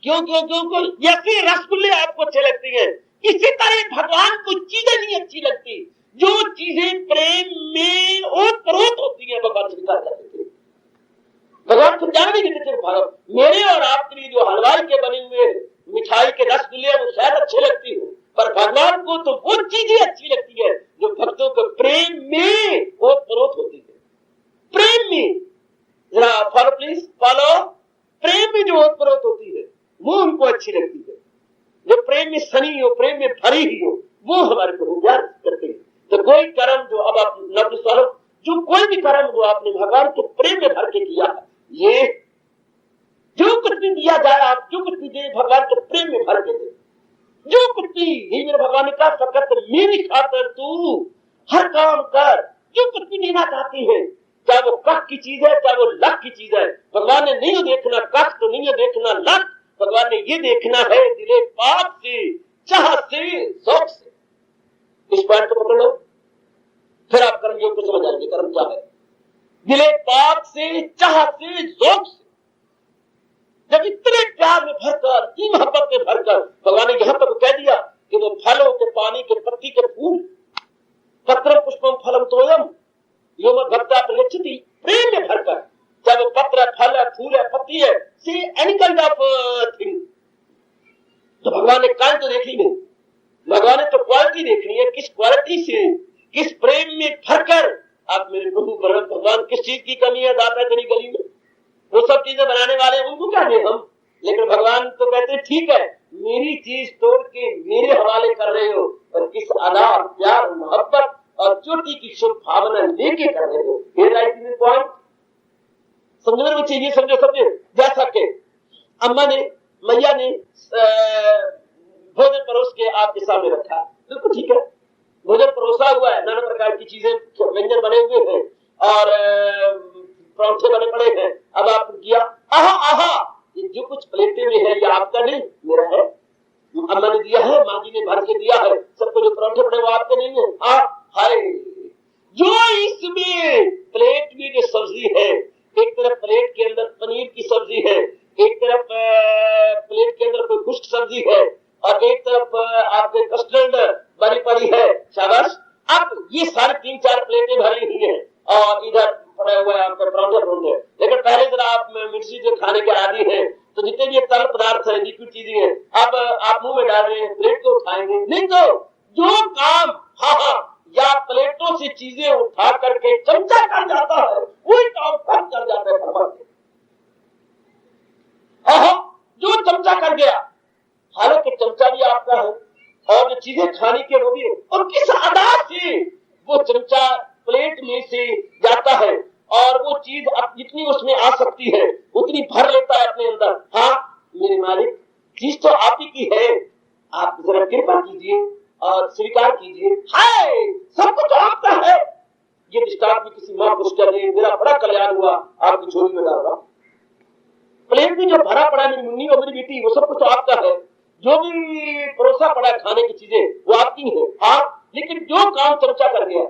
क्यों क्यों क्यों क्यों ऐसे रसगुल्ले आपको अच्छे लगते हैं? इसी तरह भगवान को चीजें नहीं अच्छी लगती, जो चीजें प्रेम में ओतप्रोत होती है भगवान स्वीकार करते हैं। भगवान को जान नहीं देते। मेरे और आपके लिए जो हलवाई के बने हुए मिठाई के रसगुल्ले वो शायद अच्छे लगती हो, पर भगवान को तो वो चीजें अच्छी लगती है जो भक्तों को प्रेम में ओतप्रोत होती है। प्रेम में, जरा फॉलो प्लीज, फॉलो, प्रेम में जो ओतप्रोत होती है वो उनको अच्छी लगती है। जो प्रेम में सनी हो, प्रेम में भरी ही हो, वो हमारे को प्यार करते हैं। तो कोई कर्म जो अब आप नब्बे सालों, जो कोई भी कर्म जो आपने भगवान के प्रेम में भर के किया, ये जो कुछ भी दिया जाए, आप जो कुछ भी दे भगवान के प्रेम में भर के दे, जो कुछ भी। ये मेरे भगवान ने कहा, फकत मेरी खातर तू हर काम कर, जो कुछ भी देना चाहती है, चाहे वो कख की चीज है, चाहे वो लख की चीज है। भगवान ने नहीं देखना कख, तो नहीं देखना लख, भगवान ने ये देखना है दिले पाप से, चाह से, शौक से। इस पॉइंट को पकड़ लो। फिर आप कर्म योग को समझ आएंगे कर्म क्या है। दिले पाक से, चाह से, ज़ौक़ से, जब इतने प्यार में भरकर, इतनी मोहब्बत में भरकर भगवान ने यहां तक कह दिया कि वो फलों के, पानी के, पत्ती के फूल, पत्रम पुष्पम फलम तोयम योम भक्ता प्रयच्छति, प्रेम में भरकर, चाहे वो पत्र है, फल है, फूल है, पत्ती है, see any kind of thing, तो भगवान ने कांड तो देखी नहीं, भगवान ने तो क्वालिटी देखनी है। किस क्वालिटी से, किस प्रेम में भरकर आप मेरे प्रभु भगवान, किस चीज की कमी है दाता तेरी गली में, वो सब चीजें बनाने वाले उनको क्या दे हम। लेकिन भगवान तो कहते ठीक है, मेरी चीज तोड़ के मेरे हवाले कर रहे हो, और किस अदा, प्यार, मोहब्बत और चोटी की शुभ भावना लेके कर रहे हो। ये राइट पॉइंट समझने में चाहिए। समझे जैसा कि अम्मा ने, मैया ने भोजन परोस के आपके सामने रखा, बिल्कुल ठीक है, भोजन परोसा हुआ है, नाना प्रकार की चीजें, व्यंजन बने हुए हैं और पराठे बने पड़े हैं। अब आपने किया आहा आहा, ये जो कुछ प्लेटे में है ये आपका नहीं मेरा है, अम्मा ने दिया है, माँ जी ने भर के दिया है, सबको जो पराठे पड़े वो आपके नहीं है। हाय, जो इसमें प्लेट में जो सब्जी है, एक तरफ प्लेट के अंदर पनीर की सब्जी है, एक तरफ प्लेट के अंदर कोई खुश्क सब्जी है, और एक तरफ आपके कस्टर्ड बनी पड़ी है, शाबाश। अब ये सारी 3-4 प्लेटें भरी हुई है और इधर पड़े हुए आपके पराठे। लेकिन पहले जरा आप मिर्ची जो खाने के आदि है, तो जितने भी तरल पदार्थ है, लिक्विड चीजें हैं, अब आप मुंह में डाल रहे हैं, प्लेट को उठाएंगे नहीं, तो जो काम या प्लेटों से चीजें उठा करके चमचा कर जाता है, वही काम कब कर जाता है भगवान। जो चमचा कर गया, हालांकि चमचा भी आपका है और जो चीजें खाने के वो भी है, और किस अदा से वो चमचा प्लेट में से जाता है और वो चीज अब जितनी उसमें आ सकती है उतनी भर लेता है अपने अंदर। मेरे मालिक, चीज तो आप ही की है, आप जरा कृपा कीजिए और स्वीकार कीजिए। हाय, सब कुछ आपका है। ये दृष्टांत भी किसी माँ को कर रहे, मेरा बड़ा कल्याण हुआ, आपकी झोली में डाल रहा। प्लेट में जो भरा पड़ा मेरी मुन्नी और मेरी बेटी, वो सब कुछ तो आपका है। जो भी परोसा पड़ा खाने की चीजें वो आपकी है। लेकिन जो काम चर्चा कर गया,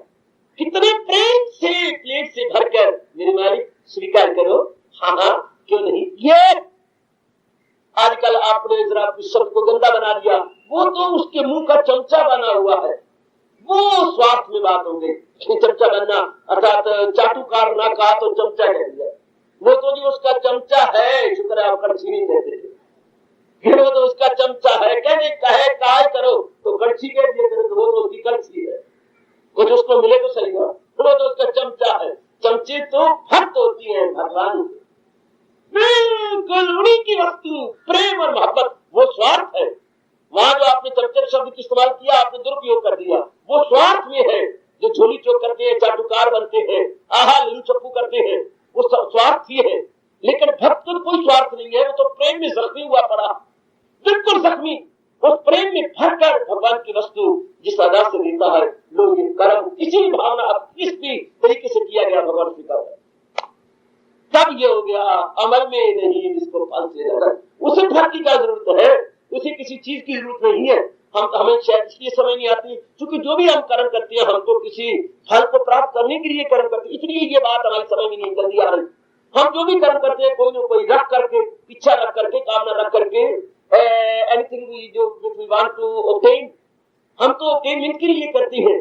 कितने प्रेम से प्लेट से भरकर मेरे मालिक स्वीकार करो। क्यों नहीं। ये आजकल आपने जरा शब्द को गंदा बना दिया, वो तो उसके मुंह का चमचा बना हुआ है, वो स्वार्थ में बात होंगे। चमचा बनना अर्थात चाटुकार ना कहा तो चमचा कह दिया, वो तो जी उसका चमचा है। शुक्र है आप कड़छी नहीं कहते, फिर वो तो उसका चमचा है। कहने कहे करो तो कड़छी कह दिया करो, तो वो तो उसकी कड़छी है, कुछ उसको मिले तो सही हो, वो तो उसका चमचा है। चमचे तो भक्त होती है भगवान, बिल्कुल उन्हीं की वस्तु प्रेम और मोहब्बत, वो स्वार्थ है। वहां जो आपने चमचे शब्द की इस्तेमाल किया, आपने दुरुपयोग कर दिया, वो स्वार्थ में है। जो झोली चोक करते हैं, चाटुकार बनते हैं, लल्लू चप्पू करते हैं, वो स्वार्थ ही है। लेकिन भक्त तो कोई स्वार्थ नहीं है, वो तो प्रेम में जख्मी हुआ पड़ा, बिल्कुल जख्मी। उस प्रेम में भरकर भगवान की वस्तु जिस अदा से देता है, लोग ये कर्म किसी भावना किस भी तरीके से किया गया भगवान स्वीकार है। तब ये हो गया अमल में नहीं जिसको फल से लगा, उसे भक्ति का जरूरत है, उसे किसी चीज की जरूरत नहीं है। हमें शायद इसलिए समझ नहीं आती क्योंकि जो भी हम कर्म करते हैं, हम तो किसी फल को प्राप्त करने के लिए कर्म करते हैं, इसलिए ये बात हमारी समझ में नहीं जल्दी आ रही। हम जो भी कर्म करते हैं, कोई ना कोई रख करके, इच्छा रख करके, कामना रख करके, anything we want to obtain, हम तो ऑब्टेनमेंट के लिए करते हैं,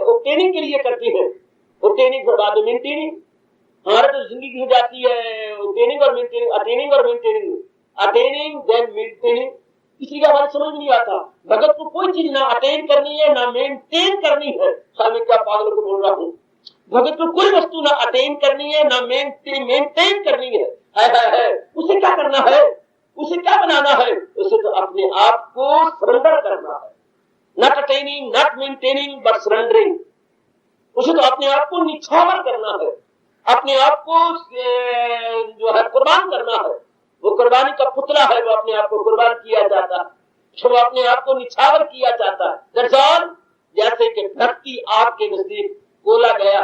ऑब्टेनिंग के लिए करते हैं। ऑब्टेनिंग के बाद मेंटेनिंग, हमारा तो जिंदगी हो जाती है ऑब्टेनिंग और मेंटेनिंग, अटेनिंग और मेंटेनिंग, अटेनिंग देन मेंटेनिंग। इसलिए हमारी समझ नहीं आता, भगत को कोई चीज ना अटेन करनी है ना मेंटेन करनी है। हमें क्या पागल को बोल रहा हूँ, भगत को कोई वस्तु ना अटेन करनी है ना मेंटेन करनी है। उसे क्या करना है, उसे क्या बनाना है, उसे तो अपने आप को सरेंडर करना है। Not attaining, not maintaining but surrendering. उसे तो अपने आप को निछावर करना है, अपने आप को जो है कुर्बान करना है। वो कुर्बानी का पुतला है, वो अपने आप को कुर्बान किया जाता है, वो अपने आप को निछावर किया जाता है। That's all। जैसे कि भक्ति आपके नजदीक बोला गया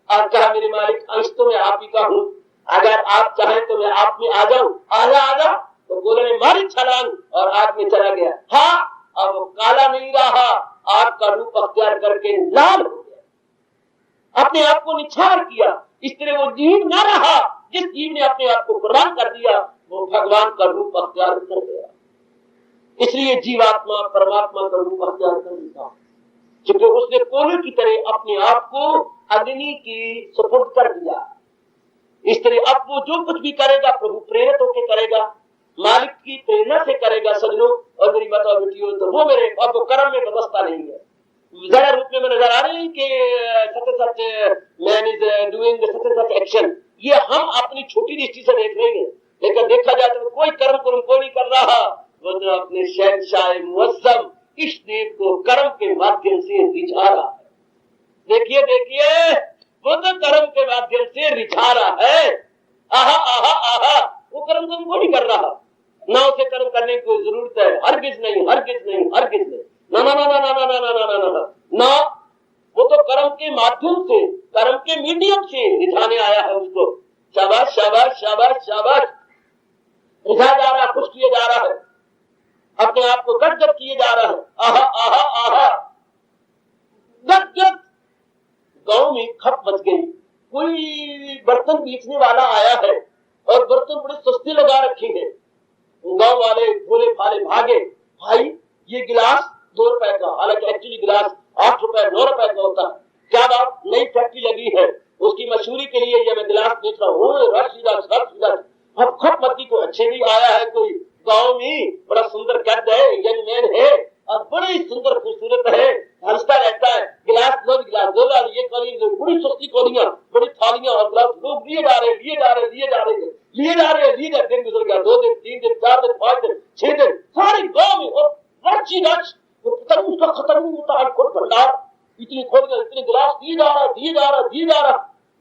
और कहा मेरे मालिक अंश तो मैं आप ही का हूँ, अगर आप चाहें तो मैं आप में आ जाऊं, आजा। तो बोले ने मारी छलांग और आग में चला गया। अब काला नहीं रहा, आग का रूप अख्तियार करके लाल हो गया। अपने आप को निछावर किया। इस तरह वो जीव न रहा। जिस जीव ने अपने आप को कुर्बान कर दिया वो भगवान का रूप अख्तियार कर गया। इसलिए जीवात्मा परमात्मा का रूप अख्तियार कर लिया, क्योंकि उसने कोयले की तरह अपने आप को अग्नि की सुपुर्द कर दिया। इस तरह अब वो जो कुछ भी करेगा प्रभु प्रेरित होकर करेगा, मालिक की प्रेरणा से करेगा। सजनों और मेरी माता बेटियों, तो वो मेरे अब वो कर्म में व्यवस्था नहीं है। जरा रूप में नजर आ रही है कि such such man is doing such such action. ये हम अपनी छोटी दृष्टि से देख रहे हैं, लेकिन देखा जाए तो कोई कर्म कोई नहीं कर रहा। वो तो अपने शहंशाह मुअज्जम इस देव को कर्म के माध्यम से रिझा रहा है। देखिए देखिए, वो तो कर्म के माध्यम से रिझा रहा है। आहा आहा आहा, वो कर्म को नहीं कर रहा। ना उसे कर्म करने की कोई जरूरत है, हरगिज नहीं, हरगिज नहीं, हरगिज नहीं। ना ना ना ना ना ना ना ना ना ना ना, वो तो कर्म के माध्यम से, कर्म के मीडियम से रिझाने आया है उसको। शाबाश शाबाश शाबाश शाबाश। रिझा जा रहा, खुश किए जा रहा है, अपने आप को गदगद किए जा रहा है। आहा आहा आहा, गदगद। गांव में खप मच गई। कोई बर्तन बेचने वाला आया है और बर्तन बड़े सस्ते लगा रखे हैं। गांव वाले भोले भाले भागे, भाई ये गिलास 2 रुपए का, हालांकि एक्चुअली गिलास 8 रुपए 9 रुपए का होता है। क्या बात, नई फैक्ट्री लगी है, उसकी मशहूरी के लिए ये मैं गिलास बेच रहा हूँ। रश अब खप मत को अच्छे भी आया है कोई गांव में, बड़ा सुंदर कद है, यंग मैन है और बड़ी सुंदर खूबसूरत है, हंसता रहता है। गिलास दो, ये कॉली बड़ी सस्ती कॉलियां, बड़ी थालियां और गिलास लोग लिए जा रहे, लिए जा रहे, लिए जा रहे, लिए जा रहे, लिए जा। दिन गुजर गया, 2 दिन, 3 दिन, 4 दिन, 5 दिन, 6 दिन, सारे गांव में और रच उसका खत्म नहीं होता है। खुद भंडार इतनी खोल कर इतने गिलास दिए जा रहा, दिए जा रहा, दिए जा रहा,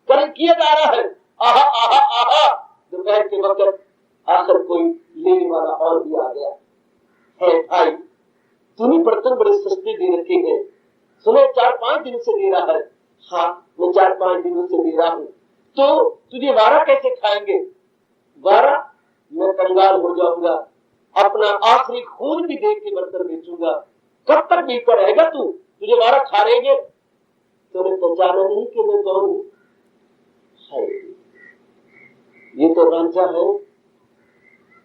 कर्म किया जा रहा है। आहा आहा आहा, दोपहर के वक्त आखिर कोई लेने वाला और भी आ गया है। भाई तूने बर्तन बड़े सस्ते दे रखे हैं, सुनो 4-5 दिन से दे रहा है। हाँ मैं 4-5 दिनों से दे रहा हूँ, तो तुझे वारा कैसे खाएंगे? वारा मैं कंगाल हो जाऊंगा, अपना आखिरी खून भी देख के बर्तन बेचूंगा। कब तक बेचता रहेगा तू? तुझे वारा खा रहेंगे। तूने पहचाना नहीं कि मैं कौन हूँ? ये तो रांझा है,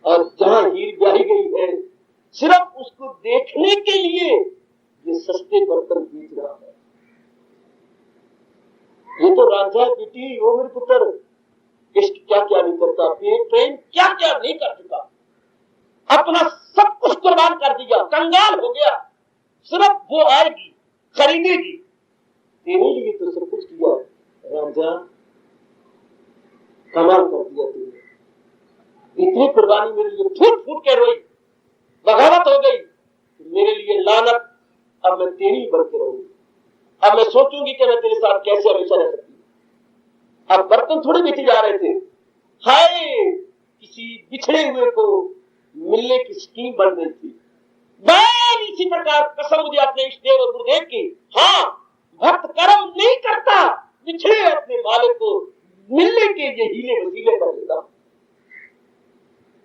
और जहां हीर ब्याही गई है सिर्फ उसको देखने के लिए ये सस्ते बर्तन बेच रहा है। ये तो रांझा है बेटी, वो मेरे पुत्र, इश्क क्या क्या नहीं करता, प्रेम क्या क्या नहीं कर चुका, अपना सब कुछ कुर्बान कर दिया, कंगाल हो गया। सिर्फ वो आएगी, खरीदेगी, तेरे लिए तो सब कुछ किया राजा, कमाल कर दिया तुमने। इतनी कुर्बानी मेरे लिए फूट फूट के रोई, बगावत हो गई, मेरे लिए लानत। अब मैं तेरी बन के रहूंगी, अब मैं सोचूंगी कि मैं तेरे साथ कैसे हमेशा रह सकती हूँ। अब बर्तन थोड़े बेचे जा रहे थे, हाय किसी बिछड़े हुए को मिलने की स्कीम बन गई थी। इसी प्रकार कसम मुझे अपने इष्ट देव और गुरुदेव की, हाँ भक्त कर्म नहीं करता, बिछड़े अपने मालिक को मिलने के ये हीले वसीले कर देता।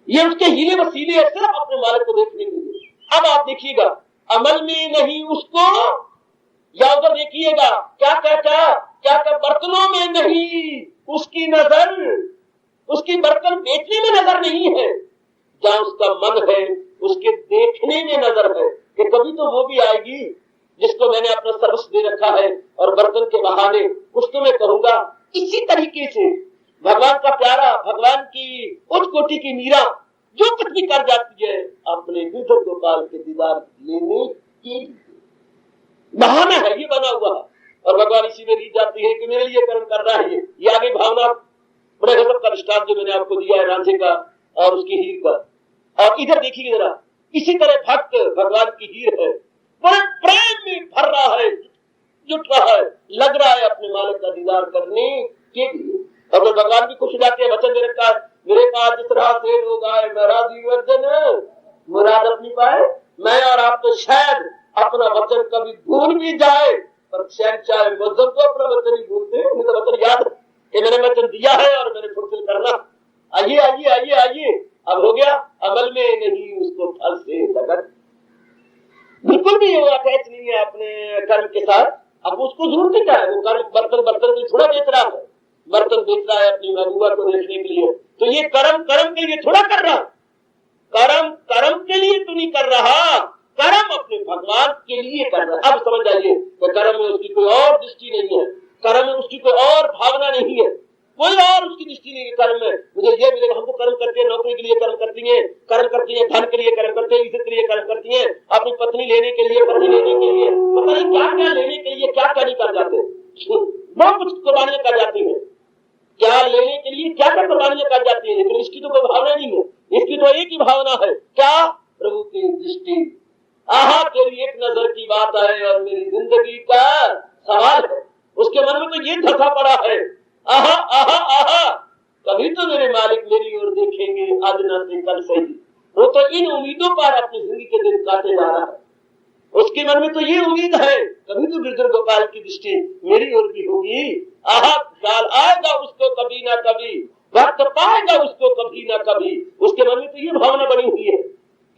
ये उसके हीले वसीले है सिर्फ अपने मालिक को देखने के लिए। अब आप देखिएगा, अमल में नहीं उसको, या उधर देखिएगा क्या क्या क्या क्या क्या, बर्तनों में नहीं उसकी नजर, उसकी बर्तन बेचने में नजर नहीं है, जहां उसका मन है उसके देखने में नजर है। कि कभी तो वो भी आएगी जिसको मैंने अपना सर्वस्व दे रखा है, और बर्तन के बहाने कुछ तो मैं कहूंगा। इसी तरीके से भगवान का प्यारा, भगवान की उच्च कोटि की मीरा जो कुछ भी कर जाती है अपने विधुर गोपाल के दीदार लेने के बहाना है, ये बना हुआ है। और भगवान इसी में रीत जाती है कि मेरे लिए कर्म कर रहा है। ये आगे भावना बड़े गजब का दृष्टांत जो मैंने आपको दिया है रांझे का और उसकी हीर का। और इधर देखिए जरा, इसी तरह भक्त भगवान की हीर है, बड़े प्रेम में भर रहा है, जुट रहा है, लग रहा है अपने मालिक का दीदार करने के लिए। और भगवान भी खुश हो जाते हैं, वचन दे रखा है, मेरे पास जिस तरह से लोग आए मेरा दीवर्जन मुराद अपनी पाए। मैं और आप तो शायद अपना वचन कभी भूल भी जाए, पर शहंशाह मुअज्जम तो अपना वचन ही भूलते हैं। मुझे वचन याद है कि मैंने वचन दिया है और मैंने फुलफिल करना। आइए आइए आइए आइए, अब हो गया, अमल में नहीं उसको फल से लगन। बिल्कुल भी वो अटैच नहीं है अपने कर्म के साथ। अब उसको जरूरत ही क्या है? वो बर्तन तो थोड़ा बेच रहा है, बर्तन बेच रहा है अपनी महबूबा को देखने के लिए। तो ये कर्म के लिए थोड़ा कर रहा, कर्म के लिए तो नहीं कर रहा, कर्म अपने भगवान के लिए कर रहा। अब समझ जाइए कि कर्म में उसकी कोई और दृष्टि नहीं है, कर्म में उसकी कोई और भावना नहीं है, कोई और उसकी दृष्टि नहीं है। कर्म में मुझे ये मिलेगा, हमको कर्म करते हैं, नौकरी के लिए कर्म करती है, धन के लिए कर्म करते हैं, इज्जत के लिए कर्म करती है, अपनी पत्नी लेने के लिए, पति लेने के लिए, पता नहीं क्या क्या लेने के लिए क्या क्या नहीं कर जाते, बहुत कुछ कुर्बानियां कर जाती है, क्या लेने के लिए क्या क्या कुर्बानियां कर जाती है। लेकिन इसकी तो कोई भावना नहीं है, इसकी तो एक ही भावना है, क्या? प्रभु की दृष्टि। आहा, तेरी एक नजर की बात है और मेरी जिंदगी का सवाल है। उसके मन में तो ये धसा पड़ा है, आहा आहा आहा, कभी तो मेरे मालिक मेरी ओर देखेंगे, आज न से कल सही। वो तो इन उम्मीदों पर अपनी जिंदगी के दिन काटे जा रहा है। उसके मन में तो ये उम्मीद है, कभी तो गिरधर गोपाल की दृष्टि मेरी ओर भी होगी। आहा, काल आएगा उसको कभी ना कभी, वक्त पाएगा उसको कभी ना कभी। उसके मन में तो ये भावना बनी हुई है।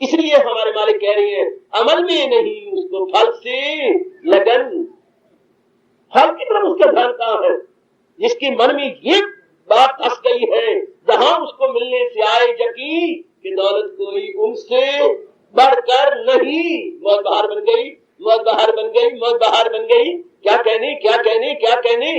इसलिए हमारे मालिक कह रहे हैं, अमल में नहीं उसको फल से लगन। फल की तरफ उसका ध्यान कहाँ है? जिसके मन में ये बात फंस गई है, जहां उसको मिलने से आए यकीन कि दौलत कोई उनसे बढ़कर नहीं। मौत बहार बन गई, मौत बहार बन गई, मौत बहार बन गई। क्या कहने, क्या कहने, क्या कहने।